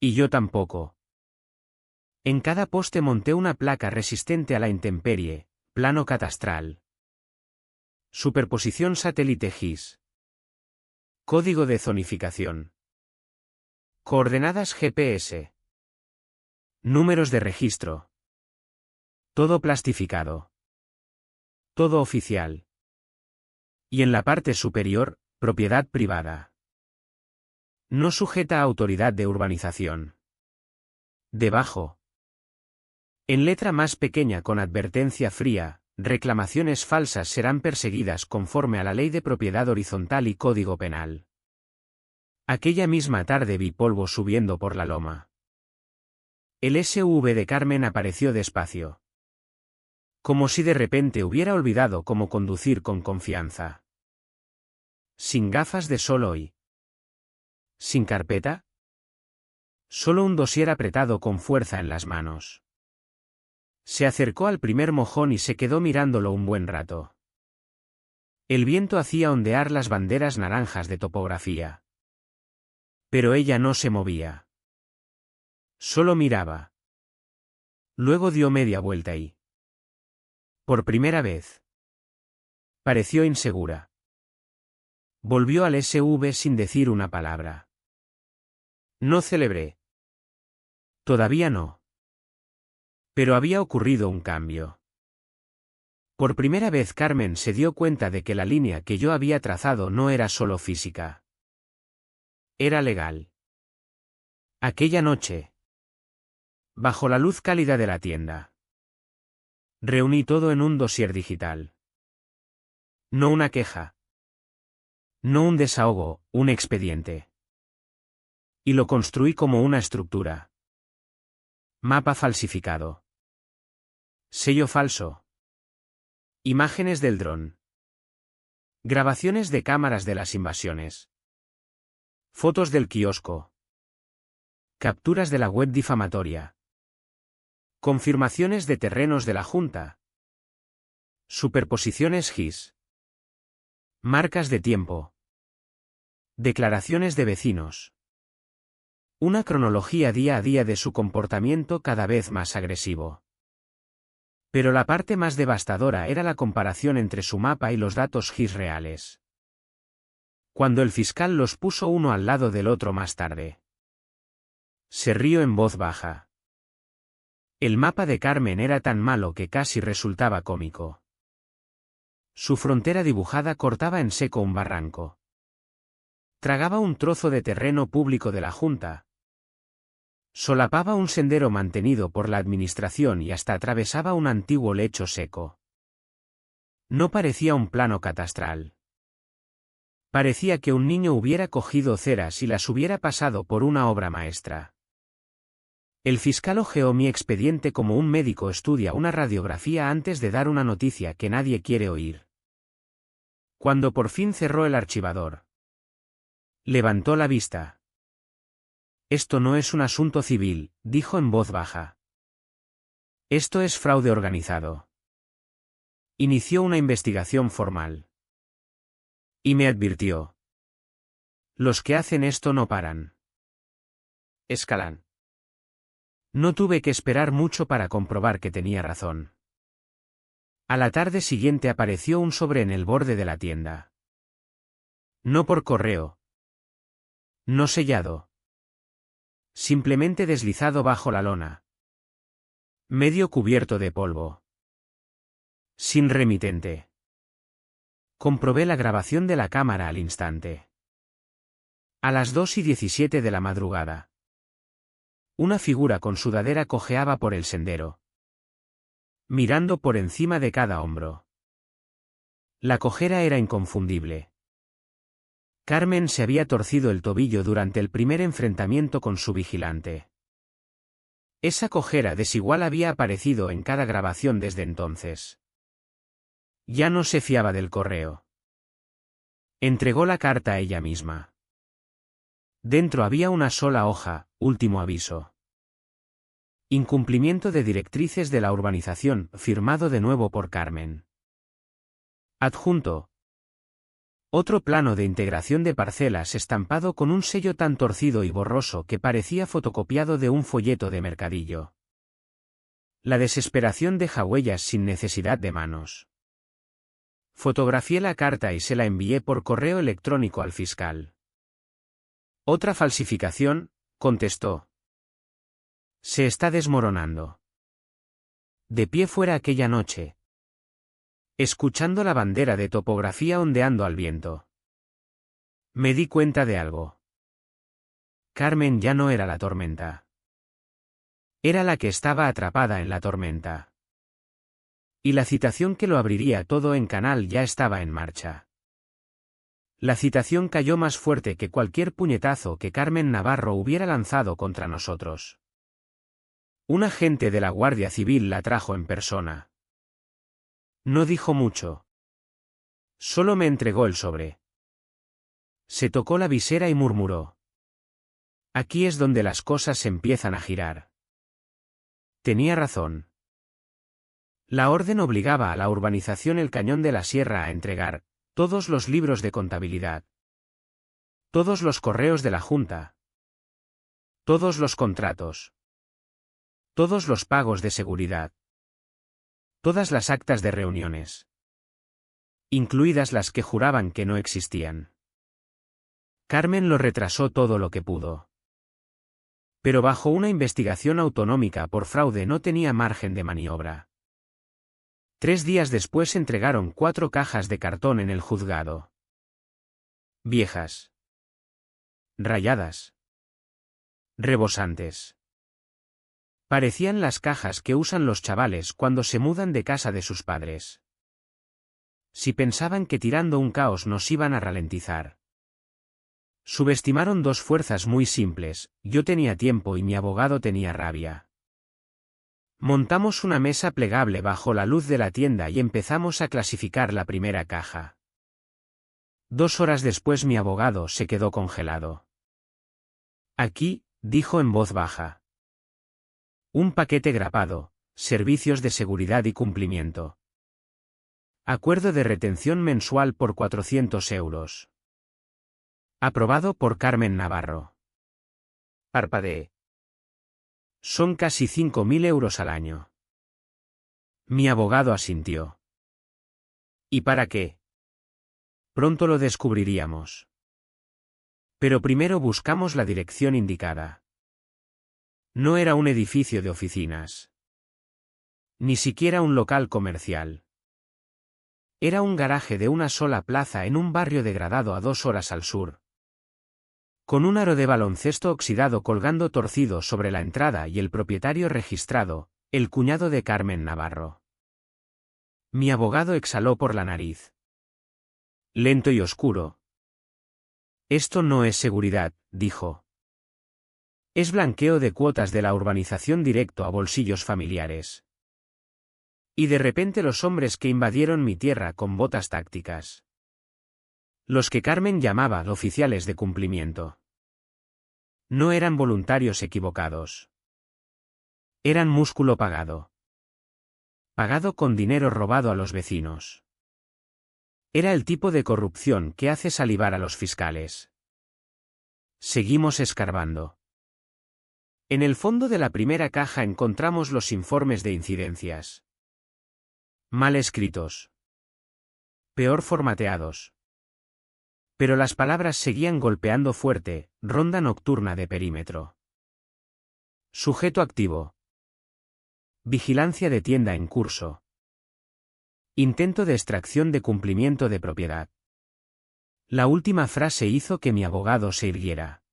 Y yo tampoco. En cada poste monté una placa resistente a la intemperie, plano catastral. Superposición satélite GIS. Código de zonificación. Coordenadas GPS. Números de registro. Todo plastificado. Todo oficial. Y en la parte superior, propiedad privada. No sujeta a autoridad de urbanización. Debajo. En letra más pequeña con advertencia fría, reclamaciones falsas serán perseguidas conforme a la Ley de Propiedad Horizontal y Código Penal. Aquella misma tarde vi polvo subiendo por la loma. El SUV de Carmen apareció despacio. Como si de repente hubiera olvidado cómo conducir con confianza. Sin gafas de sol hoy. ¿Sin carpeta? Solo un dossier apretado con fuerza en las manos. Se acercó al primer mojón y se quedó mirándolo un buen rato. El viento hacía ondear las banderas naranjas de topografía. Pero ella no se movía. Solo miraba. Luego dio media vuelta y... por primera vez. Pareció insegura. Volvió al SUV sin decir una palabra. No celebré. Todavía no. Pero había ocurrido un cambio. Por primera vez Carmen se dio cuenta de que la línea que yo había trazado no era solo física. Era legal. Aquella noche. Bajo la luz cálida de la tienda. Reuní todo en un dossier digital. No una queja. No un desahogo, un expediente. Y lo construí como una estructura. Mapa falsificado. Sello falso. Imágenes del dron. Grabaciones de cámaras de las invasiones. Fotos del kiosco. Capturas de la web difamatoria. Confirmaciones de terrenos de la Junta. Superposiciones GIS. Marcas de tiempo. Declaraciones de vecinos. Una cronología día a día de su comportamiento cada vez más agresivo. Pero la parte más devastadora era la comparación entre su mapa y los datos GIS reales. Cuando el fiscal los puso uno al lado del otro más tarde. Se rió en voz baja. El mapa de Carmen era tan malo que casi resultaba cómico. Su frontera dibujada cortaba en seco un barranco. Tragaba un trozo de terreno público de la Junta. Solapaba un sendero mantenido por la administración y hasta atravesaba un antiguo lecho seco. No parecía un plano catastral. Parecía que un niño hubiera cogido ceras y las hubiera pasado por una obra maestra. El fiscal hojeó mi expediente como un médico estudia una radiografía antes de dar una noticia que nadie quiere oír. Cuando por fin cerró el archivador, levantó la vista. Esto no es un asunto civil, dijo en voz baja. Esto es fraude organizado. Inició una investigación formal. Y me advirtió. Los que hacen esto no paran. Escalan. No tuve que esperar mucho para comprobar que tenía razón. A la tarde siguiente apareció un sobre en el borde de la tienda. No por correo. No sellado. Simplemente deslizado bajo la lona. Medio cubierto de polvo. Sin remitente. Comprobé la grabación de la cámara al instante. A las 2:17 de la madrugada. Una figura con sudadera cojeaba por el sendero, mirando por encima de cada hombro. La cojera era inconfundible. Carmen se había torcido el tobillo durante el primer enfrentamiento con su vigilante. Esa cojera desigual había aparecido en cada grabación desde entonces. Ya no se fiaba del correo. Entregó la carta a ella misma. Dentro había una sola hoja, último aviso. Incumplimiento de directrices de la urbanización, firmado de nuevo por Carmen. Adjunto. Otro plano de integración de parcelas estampado con un sello tan torcido y borroso que parecía fotocopiado de un folleto de mercadillo. La desesperación deja huellas sin necesidad de manos. Fotografié la carta y se la envié por correo electrónico al fiscal. Otra falsificación, contestó. Se está desmoronando. De pie fuera aquella noche, escuchando la bandera de topografía ondeando al viento, me di cuenta de algo. Carmen ya no era la tormenta. Era la que estaba atrapada en la tormenta. Y la citación que lo abriría todo en Canal ya estaba en marcha. La citación cayó más fuerte que cualquier puñetazo que Carmen Navarro hubiera lanzado contra nosotros. Un agente de la Guardia Civil la trajo en persona. No dijo mucho. Solo me entregó el sobre. Se tocó la visera y murmuró. Aquí es donde las cosas empiezan a girar. Tenía razón. La orden obligaba a la urbanización El Cañón de la Sierra a entregar todos los libros de contabilidad, todos los correos de la Junta, todos los contratos, todos los pagos de seguridad, todas las actas de reuniones, incluidas las que juraban que no existían. Carmen lo retrasó todo lo que pudo. Pero bajo una investigación autonómica por fraude no tenía margen de maniobra. 3 días después entregaron 4 cajas de cartón en el juzgado. Viejas. Rayadas. Rebosantes. Parecían las cajas que usan los chavales cuando se mudan de casa de sus padres. Si pensaban que tirando un caos nos iban a ralentizar. Subestimaron 2 fuerzas muy simples, yo tenía tiempo y mi abogado tenía rabia. Montamos una mesa plegable bajo la luz de la tienda y empezamos a clasificar la primera caja. 2 horas después mi abogado se quedó congelado. Aquí, dijo en voz baja. Un paquete grapado, servicios de seguridad y cumplimiento. Acuerdo de retención mensual por 400 euros. Aprobado por Carmen Navarro. Parpadeé. Son casi 5.000 euros al año. Mi abogado asintió. ¿Y para qué? Pronto lo descubriríamos. Pero primero buscamos la dirección indicada. No era un edificio de oficinas. Ni siquiera un local comercial. Era un garaje de una sola plaza en un barrio degradado a 2 horas al sur. Con un aro de baloncesto oxidado colgando torcido sobre la entrada y el propietario registrado, el cuñado de Carmen Navarro. Mi abogado exhaló por la nariz. Lento y oscuro. Esto no es seguridad, dijo. Es blanqueo de cuotas de la urbanización directo a bolsillos familiares. Y de repente los hombres que invadieron mi tierra con botas tácticas. Los que Carmen llamaba oficiales de cumplimiento. No eran voluntarios equivocados. Eran músculo pagado. Pagado con dinero robado a los vecinos. Era el tipo de corrupción que hace salivar a los fiscales. Seguimos escarbando. En el fondo de la primera caja encontramos los informes de incidencias. Mal escritos. Peor formateados. Pero las palabras seguían golpeando fuerte, ronda nocturna de perímetro. Sujeto activo. Vigilancia de tienda en curso. Intento de extracción de cumplimiento de propiedad. La última frase hizo que mi abogado se irguiera.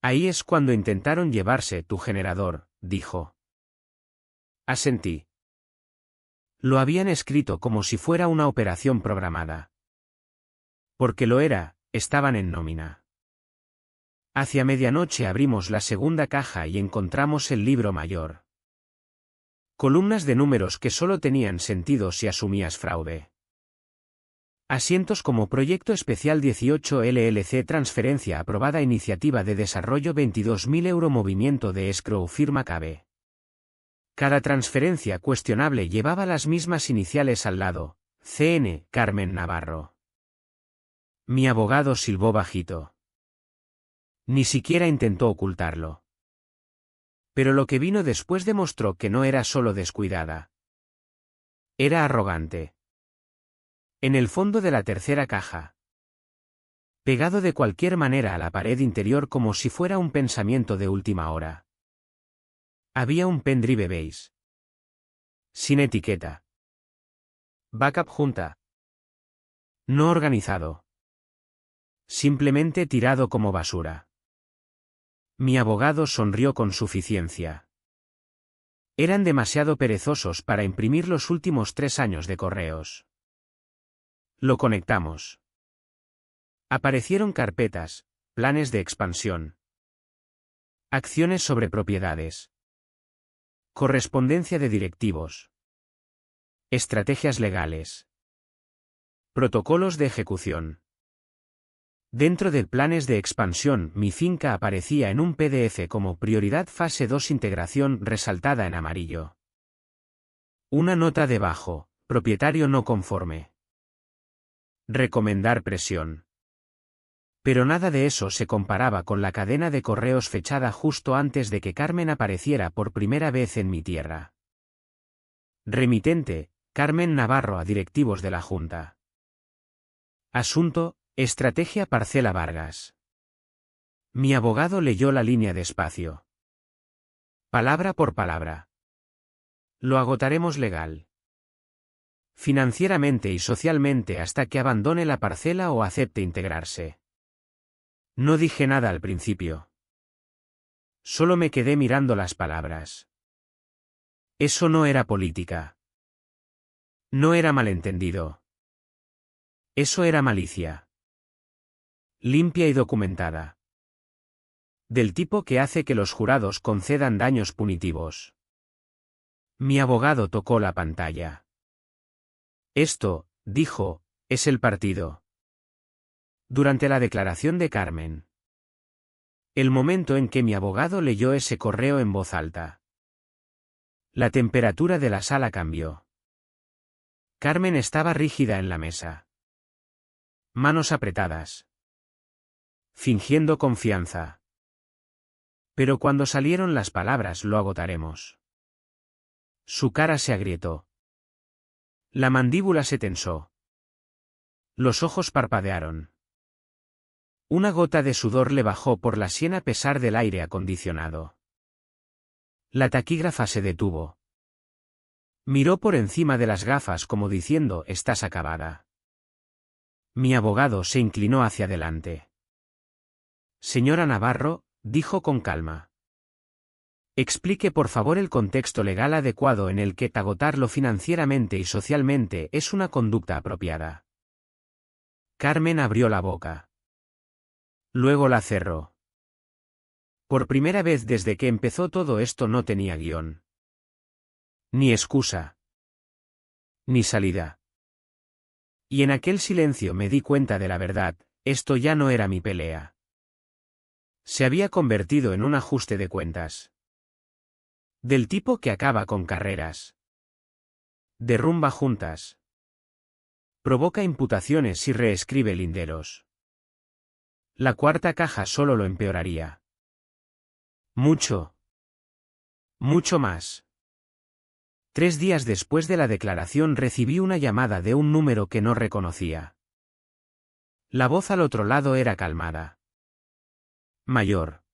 Ahí es cuando intentaron llevarse tu generador, dijo. Asentí. Lo habían escrito como si fuera una operación programada. Porque lo era, estaban en nómina. Hacia medianoche abrimos la segunda caja y encontramos el libro mayor. Columnas de números que solo tenían sentido si asumías fraude. Asientos como Proyecto Especial 18 LLC Transferencia aprobada Iniciativa de Desarrollo 22.000 euro Movimiento de escrow firma CABE. Cada transferencia cuestionable llevaba las mismas iniciales al lado, CN, Carmen Navarro. Mi abogado silbó bajito. Ni siquiera intentó ocultarlo. Pero lo que vino después demostró que no era solo descuidada. Era arrogante. En el fondo de la tercera caja. Pegado de cualquier manera a la pared interior como si fuera un pensamiento de última hora. Había un pendrive beige. Sin etiqueta. Backup junta. No organizado. Simplemente tirado como basura. Mi abogado sonrió con suficiencia. Eran demasiado perezosos para imprimir los últimos 3 años de correos. Lo conectamos. Aparecieron carpetas, planes de expansión. Acciones sobre propiedades. Correspondencia de directivos. Estrategias legales. Protocolos de ejecución. Dentro de planes de expansión, mi finca aparecía en un PDF como prioridad fase 2 integración resaltada en amarillo. Una nota debajo, propietario no conforme. Recomendar presión. Pero nada de eso se comparaba con la cadena de correos fechada justo antes de que Carmen apareciera por primera vez en mi tierra. Remitente, Carmen Navarro a directivos de la Junta. Asunto, Estrategia Parcela Vargas. Mi abogado leyó la línea despacio. Palabra por palabra. Lo agotaremos legal. Financieramente y socialmente hasta que abandone la parcela o acepte integrarse. No dije nada al principio. Solo me quedé mirando las palabras. Eso no era política. No era malentendido. Eso era malicia. Limpia y documentada. Del tipo que hace que los jurados concedan daños punitivos. Mi abogado tocó la pantalla. Esto, dijo, es el partido. Durante la declaración de Carmen. El momento en que mi abogado leyó ese correo en voz alta. La temperatura de la sala cambió. Carmen estaba rígida en la mesa. Manos apretadas. Fingiendo confianza. Pero cuando salieron las palabras lo agotaremos. Su cara se agrietó. La mandíbula se tensó. Los ojos parpadearon. Una gota de sudor le bajó por la sien a pesar del aire acondicionado. La taquígrafa se detuvo. Miró por encima de las gafas como diciendo, «Estás acabada». Mi abogado se inclinó hacia adelante. «Señora Navarro», dijo con calma. «Explique por favor el contexto legal adecuado en el que agotarlo financieramente y socialmente es una conducta apropiada». Carmen abrió la boca. Luego la cerró. Por primera vez desde que empezó todo esto no tenía guión. Ni excusa. Ni salida. Y en aquel silencio me di cuenta de la verdad, esto ya no era mi pelea. Se había convertido en un ajuste de cuentas. Del tipo que acaba con carreras. Derrumba juntas. Provoca imputaciones y reescribe linderos. La cuarta caja solo lo empeoraría. Mucho. Mucho más. 3 días después de la declaración recibí una llamada de un número que no reconocía. La voz al otro lado era calmada. Mayor.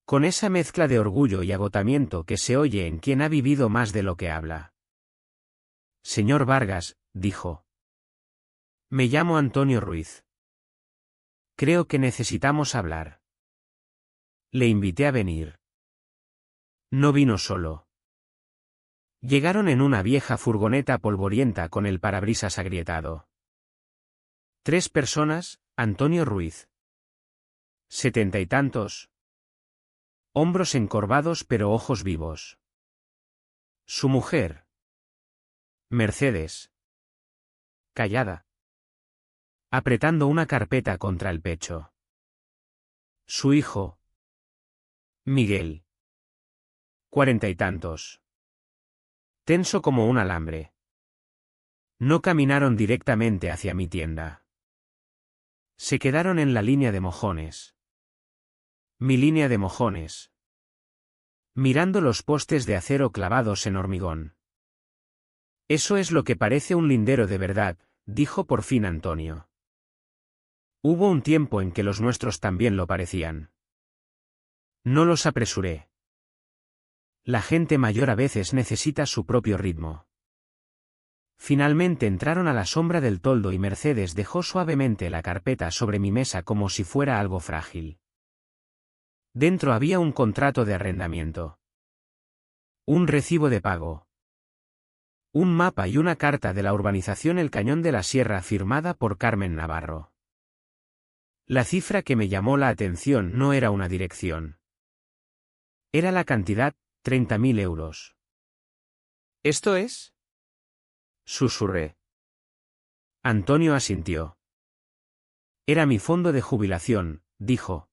Con esa mezcla de orgullo y agotamiento que se oye en quien ha vivido más de lo que habla. «Señor Vargas», dijo. «Me llamo Antonio Ruiz. Creo que necesitamos hablar». Le invité a venir. No vino solo. Llegaron en una vieja furgoneta polvorienta con el parabrisas agrietado. 3 personas, Antonio Ruiz. 70 y tantos. Hombros encorvados pero ojos vivos. Su mujer. Mercedes. Callada. Apretando una carpeta contra el pecho. Su hijo. Miguel. 40 y tantos. Tenso como un alambre. No caminaron directamente hacia mi tienda. Se quedaron en la línea de mojones. Mi línea de mojones. Mirando los postes de acero clavados en hormigón. «Eso es lo que parece un lindero de verdad», dijo por fin Antonio. «Hubo un tiempo en que los nuestros también lo parecían. No los apresuré. La gente mayor a veces necesita su propio ritmo». Finalmente entraron a la sombra del toldo y Mercedes dejó suavemente la carpeta sobre mi mesa como si fuera algo frágil. Dentro había un contrato de arrendamiento. Un recibo de pago. Un mapa y una carta de la urbanización El Cañón de la Sierra firmada por Carmen Navarro. La cifra que me llamó la atención no era una dirección. Era la cantidad, 30.000 euros. «¿Esto es?», susurré. Antonio asintió. «Era mi fondo de jubilación», dijo.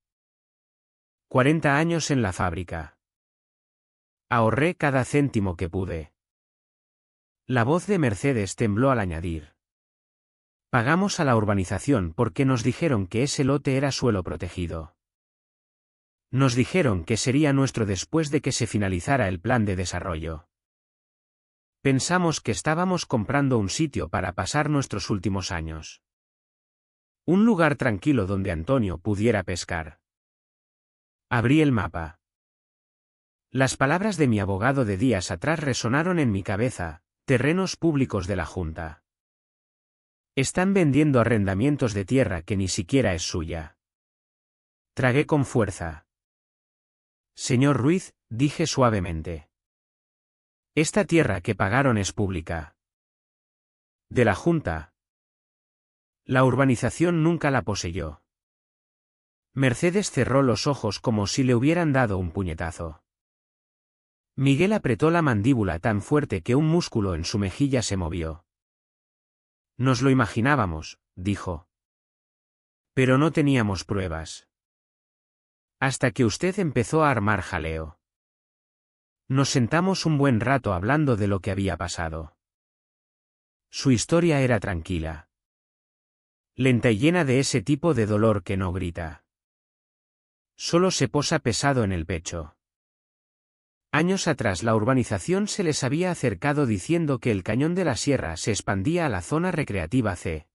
40 años en la fábrica. Ahorré cada céntimo que pude. La voz de Mercedes tembló al añadir. «Pagamos a la urbanización porque nos dijeron que ese lote era suelo protegido. Nos dijeron que sería nuestro después de que se finalizara el plan de desarrollo. Pensamos que estábamos comprando un sitio para pasar nuestros últimos años. Un lugar tranquilo donde Antonio pudiera pescar». Abrí el mapa. Las palabras de mi abogado de días atrás resonaron en mi cabeza: terrenos públicos de la Junta. Están vendiendo arrendamientos de tierra que ni siquiera es suya. Tragué con fuerza. «Señor Ruiz», dije suavemente. «Esta tierra que pagaron es pública. De la Junta. La urbanización nunca la poseyó». Mercedes cerró los ojos como si le hubieran dado un puñetazo. Miguel apretó la mandíbula tan fuerte que un músculo en su mejilla se movió. «Nos lo imaginábamos», dijo. «Pero no teníamos pruebas. Hasta que usted empezó a armar jaleo. Nos sentamos un buen rato hablando de lo que había pasado. Su historia era tranquila. Lenta y llena de ese tipo de dolor que no grita. Solo se posa pesado en el pecho. Años atrás la urbanización se les había acercado diciendo que el Cañón de la Sierra se expandía a la zona recreativa C,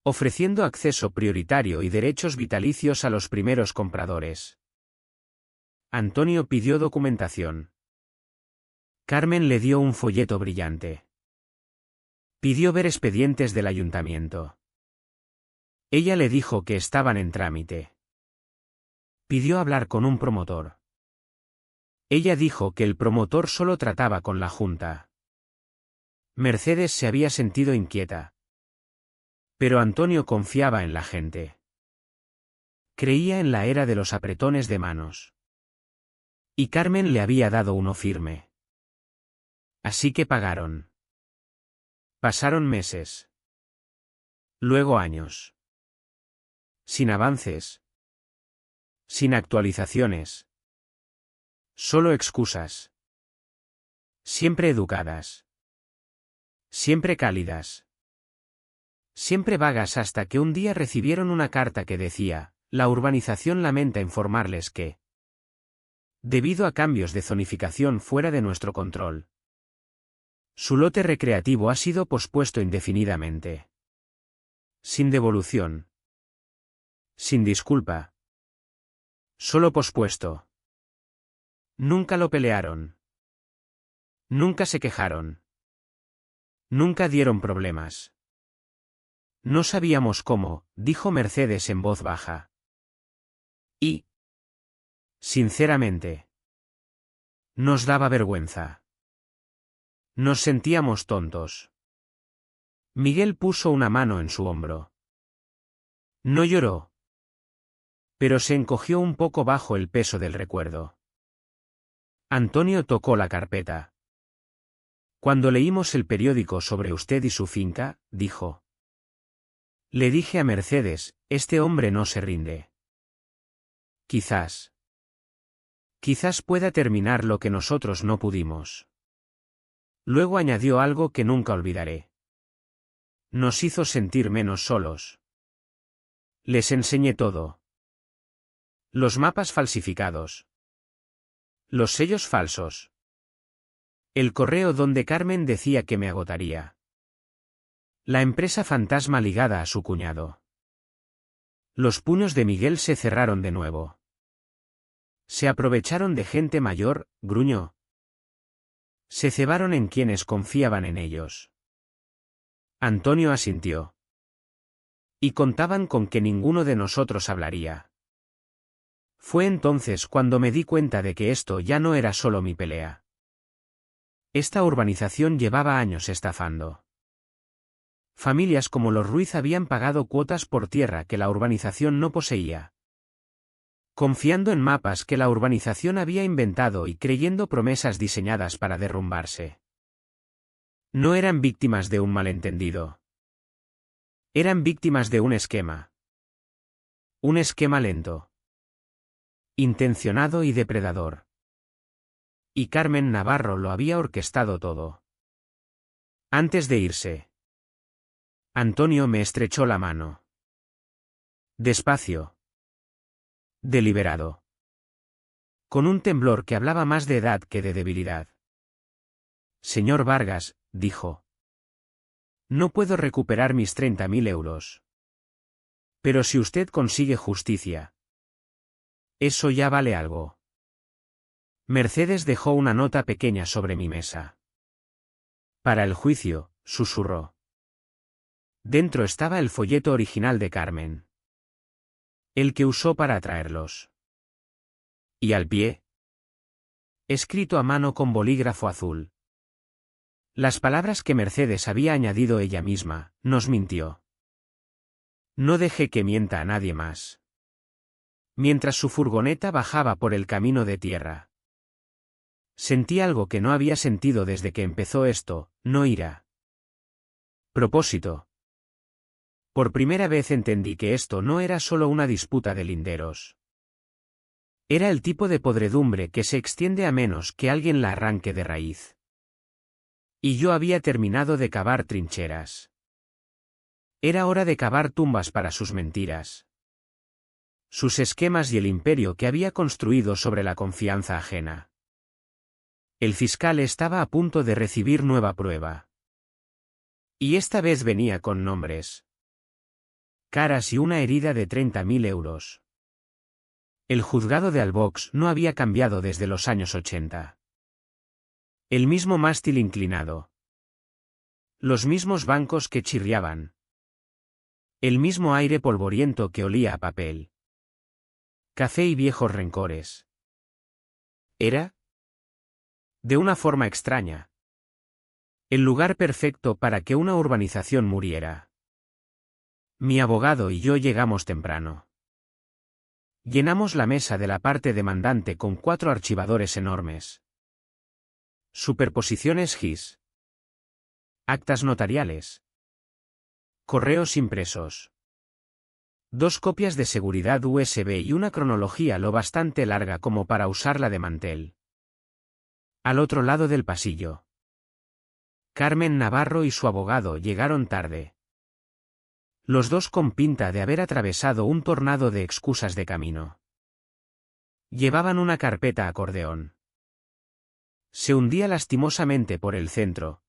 ofreciendo acceso prioritario y derechos vitalicios a los primeros compradores. Antonio pidió documentación. Carmen le dio un folleto brillante. Pidió ver expedientes del ayuntamiento. Ella le dijo que estaban en trámite. Pidió hablar con un promotor. Ella dijo que el promotor solo trataba con la Junta. Mercedes se había sentido inquieta. Pero Antonio confiaba en la gente. Creía en la era de los apretones de manos. Y Carmen le había dado uno firme. Así que pagaron. Pasaron meses. Luego años. Sin avances. Sin actualizaciones. Solo excusas. Siempre educadas. Siempre cálidas. Siempre vagas hasta que un día recibieron una carta que decía: la urbanización lamenta informarles que, debido a cambios de zonificación fuera de nuestro control, su lote recreativo ha sido pospuesto indefinidamente. Sin devolución. Sin disculpa. Solo pospuesto. Nunca lo pelearon. Nunca se quejaron. Nunca dieron problemas. No sabíamos cómo, dijo Mercedes en voz baja. Y, sinceramente, nos daba vergüenza. Nos sentíamos tontos. Miguel puso una mano en su hombro. No lloró, pero se encogió un poco bajo el peso del recuerdo. Antonio tocó la carpeta. Cuando leímos el periódico sobre usted y su finca, dijo. Le dije a Mercedes, este hombre no se rinde. Quizás pueda terminar lo que nosotros no pudimos. Luego añadió algo que nunca olvidaré. Nos hizo sentir menos solos. Les enseñé todo. Los mapas falsificados. Los sellos falsos. El correo donde Carmen decía que me agotaría. La empresa fantasma ligada a su cuñado. Los puños de Miguel se cerraron de nuevo. Se aprovecharon de gente mayor, gruñó. Se cebaron en quienes confiaban en ellos. Antonio asintió. Y contaban con que ninguno de nosotros hablaría. Fue entonces cuando me di cuenta de que esto ya no era solo mi pelea. Esta urbanización llevaba años estafando. Familias como los Ruiz habían pagado cuotas por tierra que la urbanización no poseía. Confiando en mapas que la urbanización había inventado y creyendo promesas diseñadas para derrumbarse. No eran víctimas de un malentendido. Eran víctimas de un esquema. Un esquema lento. Intencionado y depredador. Y Carmen Navarro lo había orquestado todo. Antes de irse, Antonio me estrechó la mano. Despacio. Deliberado. Con un temblor que hablaba más de edad que de debilidad. Señor Vargas, dijo. No puedo recuperar mis 30.000 euros. Pero si usted consigue justicia. Eso ya vale algo. Mercedes dejó una nota pequeña sobre mi mesa. Para el juicio, susurró. Dentro estaba el folleto original de Carmen. El que usó para atraerlos. Y al pie. Escrito a mano con bolígrafo azul. Las palabras que Mercedes había añadido ella misma, nos mintió. No deje que mienta a nadie más. Mientras su furgoneta bajaba por el camino de tierra. Sentí algo que no había sentido desde que empezó esto, no ira. Propósito. Por primera vez entendí que esto no era solo una disputa de linderos. Era el tipo de podredumbre que se extiende a menos que alguien la arranque de raíz. Y yo había terminado de cavar trincheras. Era hora de cavar tumbas para sus mentiras. Sus esquemas y el imperio que había construido sobre la confianza ajena. El fiscal estaba a punto de recibir nueva prueba. Y esta vez venía con nombres. Caras y una herida de 30.000 euros. El juzgado de Albox no había cambiado desde los años 80. El mismo mástil inclinado. Los mismos bancos que chirriaban. El mismo aire polvoriento que olía a papel. Café y viejos rencores. Era, de una forma extraña, el lugar perfecto para que una urbanización muriera. Mi abogado y yo llegamos temprano. Llenamos la mesa de la parte demandante con 4 archivadores enormes. Superposiciones GIS. Actas notariales. Correos impresos. 2 copias de seguridad USB y una cronología lo bastante larga como para usarla de mantel. Al otro lado del pasillo. Carmen Navarro y su abogado llegaron tarde. Los dos con pinta de haber atravesado un tornado de excusas de camino. Llevaban una carpeta acordeón. Se hundía lastimosamente por el centro.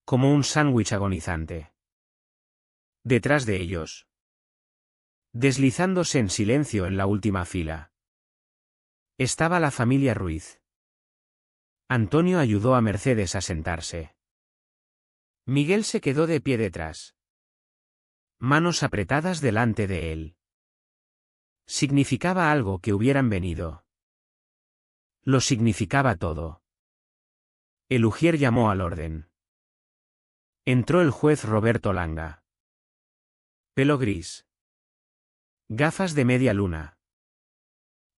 Como un sándwich agonizante. Detrás de ellos. Deslizándose en silencio en la última fila. Estaba la familia Ruiz. Antonio ayudó a Mercedes a sentarse. Miguel se quedó de pie detrás. Manos apretadas delante de él. Significaba algo que hubieran venido. Lo significaba todo. El ujier llamó al orden. Entró el juez Roberto Langa. Pelo gris. Gafas de media luna.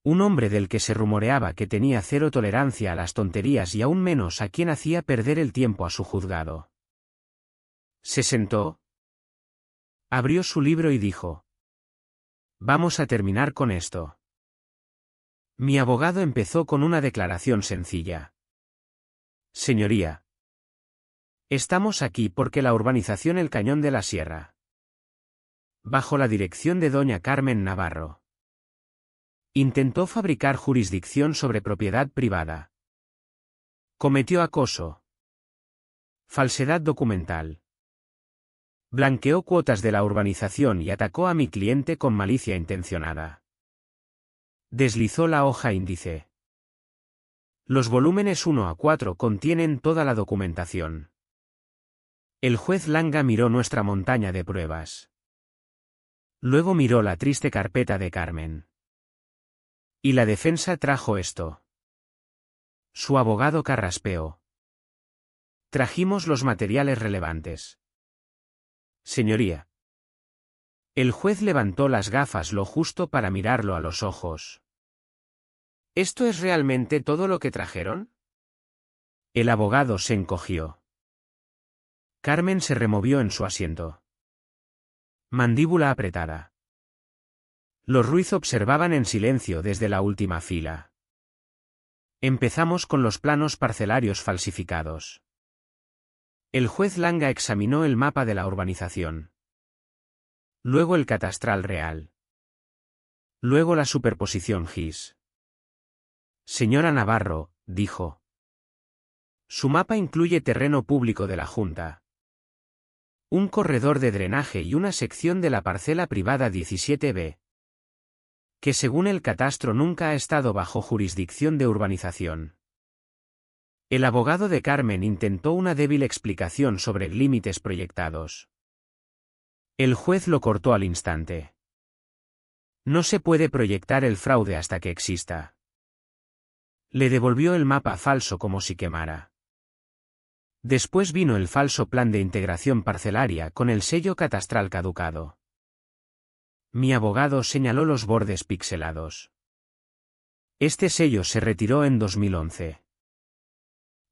Un hombre del que se rumoreaba que tenía 0 tolerancia a las tonterías y aún menos a quien hacía perder el tiempo a su juzgado. Se sentó. Abrió su libro y dijo: Vamos a terminar con esto. Mi abogado empezó con una declaración sencilla. Señoría. Estamos aquí porque la urbanización El Cañón de la Sierra, bajo la dirección de doña Carmen Navarro, intentó fabricar jurisdicción sobre propiedad privada. Cometió acoso. Falsedad documental. Blanqueó cuotas de la urbanización y atacó a mi cliente con malicia intencionada. Deslizó la hoja índice. Los volúmenes 1 a 4 contienen toda la documentación. El juez Langa miró nuestra montaña de pruebas. Luego miró la triste carpeta de Carmen. Y la defensa trajo esto. Su abogado carraspeó. Trajimos los materiales relevantes. Señoría. El juez levantó las gafas lo justo para mirarlo a los ojos. ¿Esto es realmente todo lo que trajeron? El abogado se encogió. Carmen se removió en su asiento. Mandíbula apretada. Los Ruiz observaban en silencio desde la última fila. Empezamos con los planos parcelarios falsificados. El juez Langa examinó el mapa de la urbanización. Luego el catastral real. Luego la superposición GIS. Señora Navarro, dijo. Su mapa incluye terreno público de la Junta. Un corredor de drenaje y una sección de la parcela privada 17B. Que según el catastro nunca ha estado bajo jurisdicción de urbanización. El abogado de Carmen intentó una débil explicación sobre límites proyectados. El juez lo cortó al instante. No se puede proyectar el fraude hasta que exista. Le devolvió el mapa falso como si quemara. Después vino el falso plan de integración parcelaria con el sello catastral caducado. Mi abogado señaló los bordes pixelados. Este sello se retiró en 2011.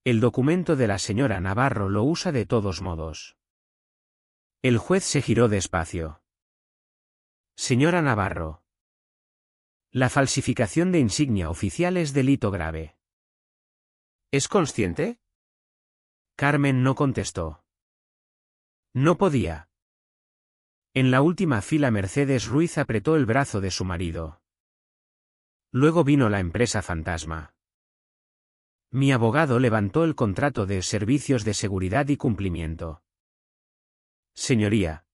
El documento de la señora Navarro lo usa de todos modos. El juez se giró despacio. Señora Navarro. La falsificación de insignia oficial es delito grave. ¿Es consciente? Carmen no contestó. No podía. En la última fila Mercedes Ruiz apretó el brazo de su marido. Luego vino la empresa fantasma. Mi abogado levantó el contrato de servicios de seguridad y cumplimiento. Señoría.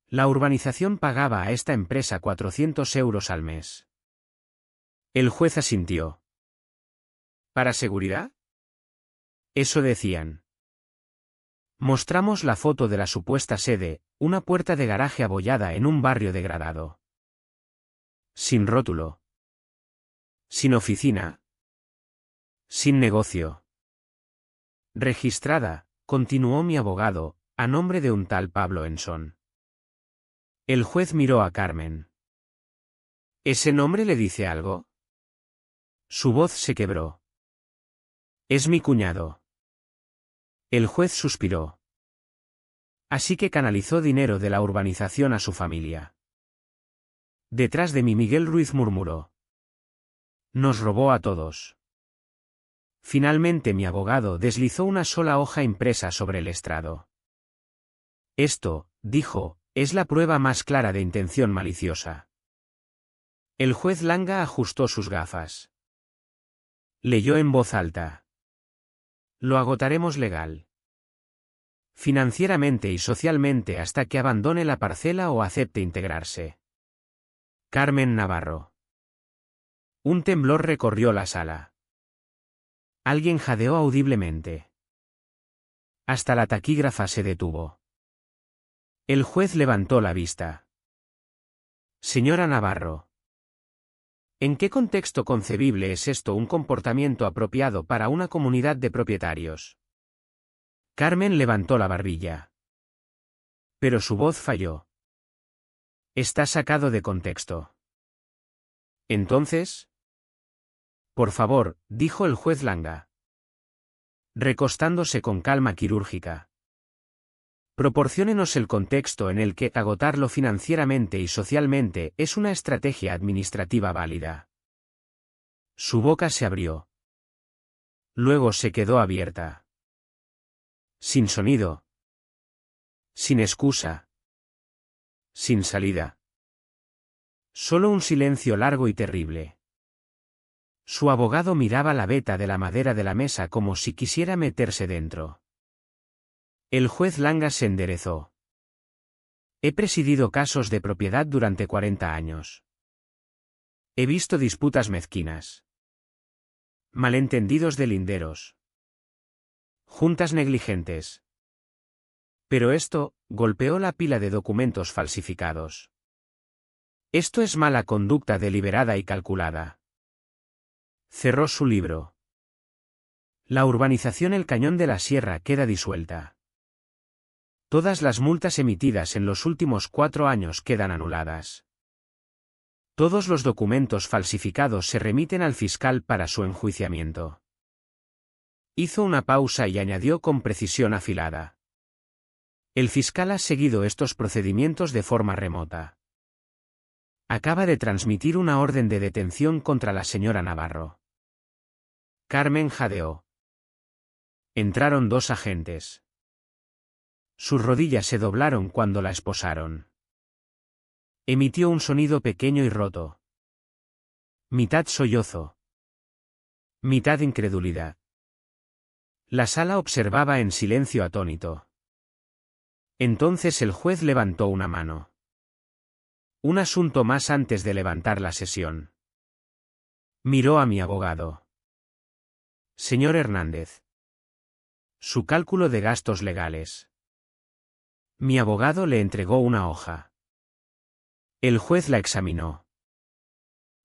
La urbanización pagaba a esta empresa 400 euros al mes. El juez asintió. ¿Para seguridad? Eso decían. Mostramos la foto de la supuesta sede, una puerta de garaje abollada en un barrio degradado. Sin rótulo. Sin oficina. Sin negocio. Registrada, continuó mi abogado, a nombre de un tal Pablo Enson. El juez miró a Carmen. ¿Ese nombre le dice algo? Su voz se quebró. Es mi cuñado. El juez suspiró. Así que canalizó dinero de la urbanización a su familia. Detrás de mí Miguel Ruiz murmuró. Nos robó a todos. Finalmente mi abogado deslizó una sola hoja impresa sobre el estrado. Esto, dijo, es la prueba más clara de intención maliciosa. El juez Langa ajustó sus gafas. Leyó en voz alta. Lo agotaremos legal. Financieramente y socialmente hasta que abandone la parcela o acepte integrarse. Carmen Navarro. Un temblor recorrió la sala. Alguien jadeó audiblemente. Hasta la taquígrafa se detuvo. El juez levantó la vista. Señora Navarro. ¿En qué contexto concebible es esto un comportamiento apropiado para una comunidad de propietarios? Carmen levantó la barbilla. Pero su voz falló. Está sacado de contexto. Entonces. Por favor, dijo el juez Langa. Recostándose con calma quirúrgica. Proporciónenos el contexto en el que agotarlo financieramente y socialmente es una estrategia administrativa válida. Su boca se abrió. Luego se quedó abierta. Sin sonido. Sin excusa. Sin salida. Solo un silencio largo y terrible. Su abogado miraba la veta de la madera de la mesa como si quisiera meterse dentro. El juez Langa se enderezó. He presidido casos de propiedad durante 40 años. He visto disputas mezquinas. Malentendidos de linderos. Juntas negligentes. Pero esto, golpeó la pila de documentos falsificados. Esto es mala conducta deliberada y calculada. Cerró su libro. La urbanización El Cañón de la Sierra queda disuelta. Todas las multas emitidas en los últimos 4 años quedan anuladas. Todos los documentos falsificados se remiten al fiscal para su enjuiciamiento. Hizo una pausa y añadió con precisión afilada. El fiscal ha seguido estos procedimientos de forma remota. Acaba de transmitir una orden de detención contra la señora Navarro. Carmen jadeó. Entraron 2 agentes. Sus rodillas se doblaron cuando la esposaron. Emitió un sonido pequeño y roto. Mitad sollozo. Mitad incredulidad. La sala observaba en silencio atónito. Entonces el juez levantó una mano. Un asunto más antes de levantar la sesión. Miró a mi abogado. Señor Hernández. Su cálculo de gastos legales. Mi abogado le entregó una hoja. El juez la examinó.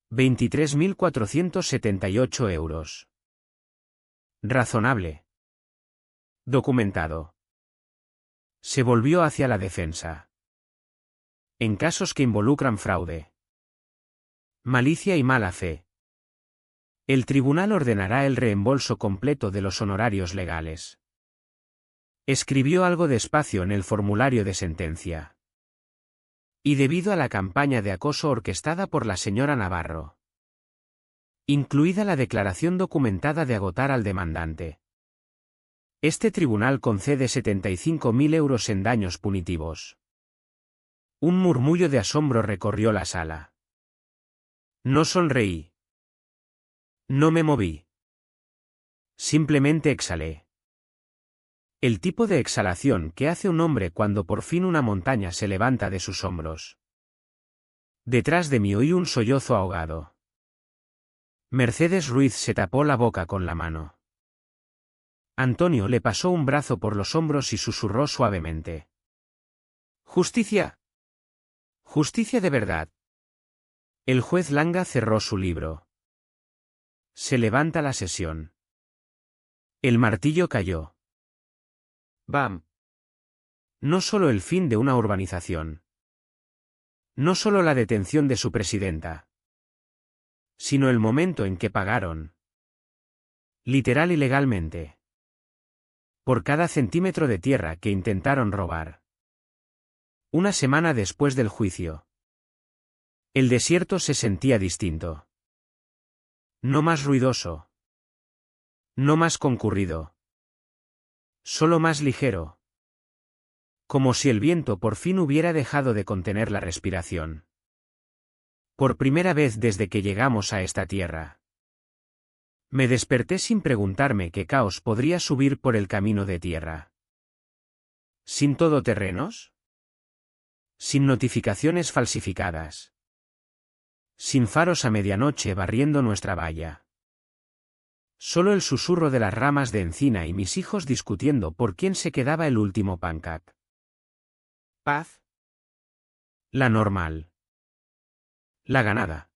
23.478 euros. Razonable. Documentado. Se volvió hacia la defensa. En casos que involucran fraude, malicia y mala fe, el tribunal ordenará el reembolso completo de los honorarios legales. Escribió algo despacio en el formulario de sentencia. Y debido a la campaña de acoso orquestada por la señora Navarro, incluida la declaración documentada de agotar al demandante, este tribunal concede 75.000 euros en daños punitivos. Un murmullo de asombro recorrió la sala. No sonreí. No me moví. Simplemente exhalé. El tipo de exhalación que hace un hombre cuando por fin una montaña se levanta de sus hombros. Detrás de mí oí un sollozo ahogado. Mercedes Ruiz se tapó la boca con la mano. Antonio le pasó un brazo por los hombros y susurró suavemente. Justicia. Justicia de verdad. El juez Langa cerró su libro. Se levanta la sesión. El martillo cayó. ¡Bam! No solo el fin de una urbanización. No solo la detención de su presidenta. Sino el momento en que pagaron. Literal y legalmente. Por cada centímetro de tierra que intentaron robar. Una semana después del juicio. El desierto se sentía distinto. No más ruidoso. No más concurrido. Solo más ligero. Como si el viento por fin hubiera dejado de contener la respiración. Por primera vez desde que llegamos a esta tierra. Me desperté sin preguntarme qué caos podría subir por el camino de tierra. ¿Sin todoterrenos? Sin notificaciones falsificadas. Sin faros a medianoche barriendo nuestra valla. Solo el susurro de las ramas de encina y mis hijos discutiendo por quién se quedaba el último pancake. Paz. La normal. La ganada.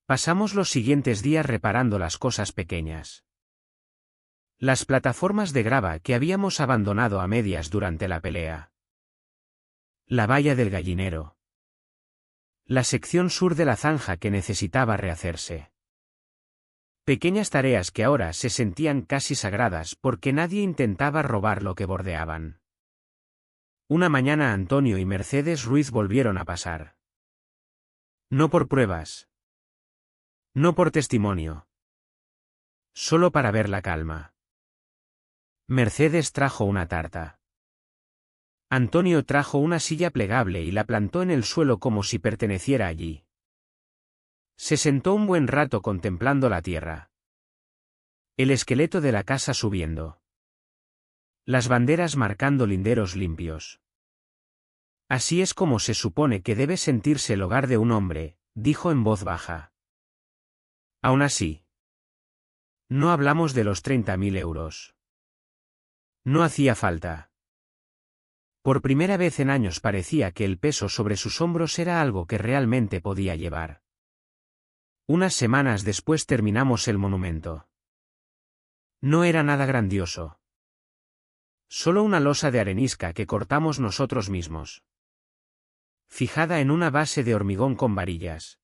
Pasamos los siguientes días reparando las cosas pequeñas. Las plataformas de grava que habíamos abandonado a medias durante la pelea. La valla del gallinero. La sección sur de la zanja que necesitaba rehacerse. Pequeñas tareas que ahora se sentían casi sagradas porque nadie intentaba robar lo que bordeaban. Una mañana Antonio y Mercedes Ruiz volvieron a pasar. No por pruebas. No por testimonio. Solo para ver la calma. Mercedes trajo una tarta. Antonio trajo una silla plegable y la plantó en el suelo como si perteneciera allí. Se sentó un buen rato contemplando la tierra. El esqueleto de la casa subiendo. Las banderas marcando linderos limpios. Así es como se supone que debe sentirse el hogar de un hombre, dijo en voz baja. Aún así. No hablamos de los 30.000 euros. No hacía falta. Por primera vez en años parecía que el peso sobre sus hombros era algo que realmente podía llevar. Unas semanas después terminamos el monumento. No era nada grandioso. Solo una losa de arenisca que cortamos nosotros mismos. Fijada en una base de hormigón con varillas.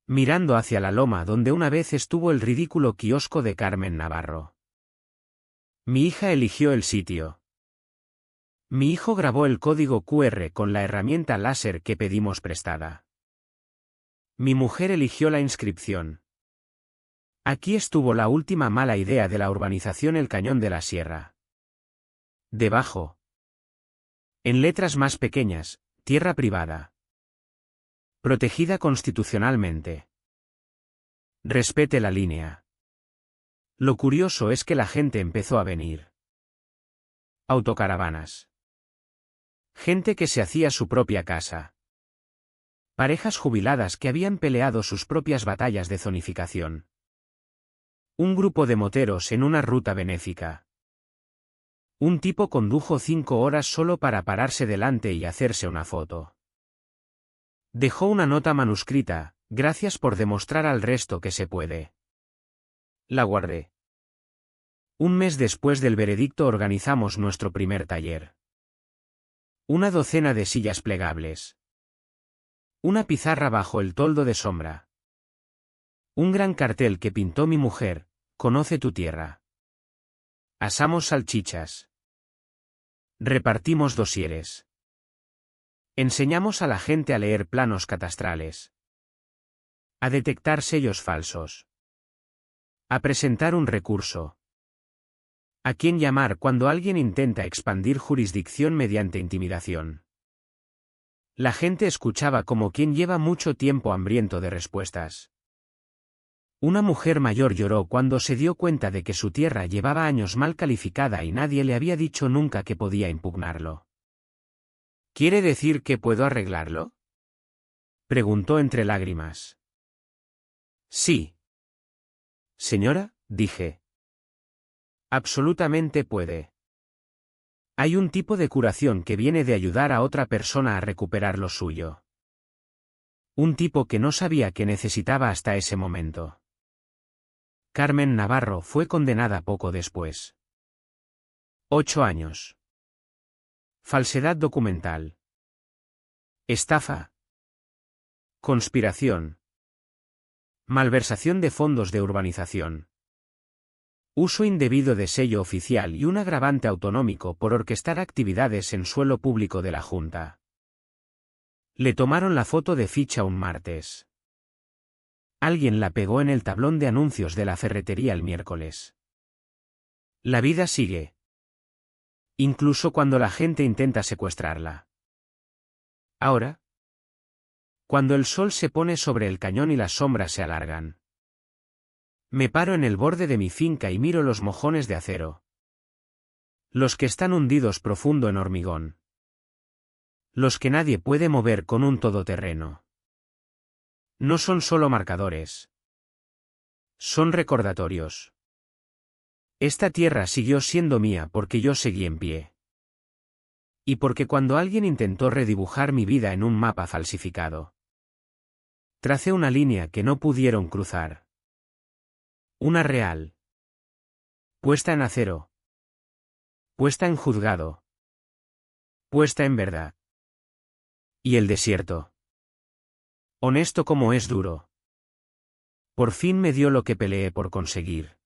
Mirando hacia la loma donde una vez estuvo el ridículo kiosco de Carmen Navarro. Mi hija eligió el sitio. Mi hijo grabó el código QR con la herramienta láser que pedimos prestada. Mi mujer eligió la inscripción. Aquí estuvo la última mala idea de la urbanización El Cañón de la Sierra. Debajo. En letras más pequeñas, tierra privada. Protegida constitucionalmente. Respete la línea. Lo curioso es que la gente empezó a venir. Autocaravanas. Gente que se hacía su propia casa. Parejas jubiladas que habían peleado sus propias batallas de zonificación. Un grupo de moteros en una ruta benéfica. Un tipo condujo 5 horas solo para pararse delante y hacerse una foto. Dejó una nota manuscrita, gracias por demostrar al resto que se puede. La guardé. Un mes después del veredicto organizamos nuestro primer taller. Una docena de sillas plegables. Una pizarra bajo el toldo de sombra. Un gran cartel que pintó mi mujer, conoce tu tierra. Asamos salchichas. Repartimos dosieres. Enseñamos a la gente a leer planos catastrales. A detectar sellos falsos. A presentar un recurso. ¿A quién llamar cuando alguien intenta expandir jurisdicción mediante intimidación? La gente escuchaba como quien lleva mucho tiempo hambriento de respuestas. Una mujer mayor lloró cuando se dio cuenta de que su tierra llevaba años mal calificada y nadie le había dicho nunca que podía impugnarlo. ¿Quiere decir que puedo arreglarlo? Preguntó entre lágrimas. Sí. Señora, dije. Absolutamente puede. Hay un tipo de curación que viene de ayudar a otra persona a recuperar lo suyo. Un tipo que no sabía que necesitaba hasta ese momento. Carmen Navarro fue condenada poco después. 8 años. Falsedad documental. Estafa. Conspiración. Malversación de fondos de urbanización. Uso indebido de sello oficial y un agravante autonómico por orquestar actividades en suelo público de la Junta. Le tomaron la foto de ficha un martes. Alguien la pegó en el tablón de anuncios de la ferretería el miércoles. La vida sigue. Incluso cuando la gente intenta secuestrarla. Ahora, cuando el sol se pone sobre el cañón y las sombras se alargan. Me paro en el borde de mi finca y miro los mojones de acero. Los que están hundidos profundo en hormigón. Los que nadie puede mover con un todoterreno. No son solo marcadores. Son recordatorios. Esta tierra siguió siendo mía porque yo seguí en pie. Y porque cuando alguien intentó redibujar mi vida en un mapa falsificado, tracé una línea que no pudieron cruzar. Una real. Puesta en acero. Puesta en juzgado. Puesta en verdad. Y el desierto. Honesto como es duro. Por fin me dio lo que peleé por conseguir.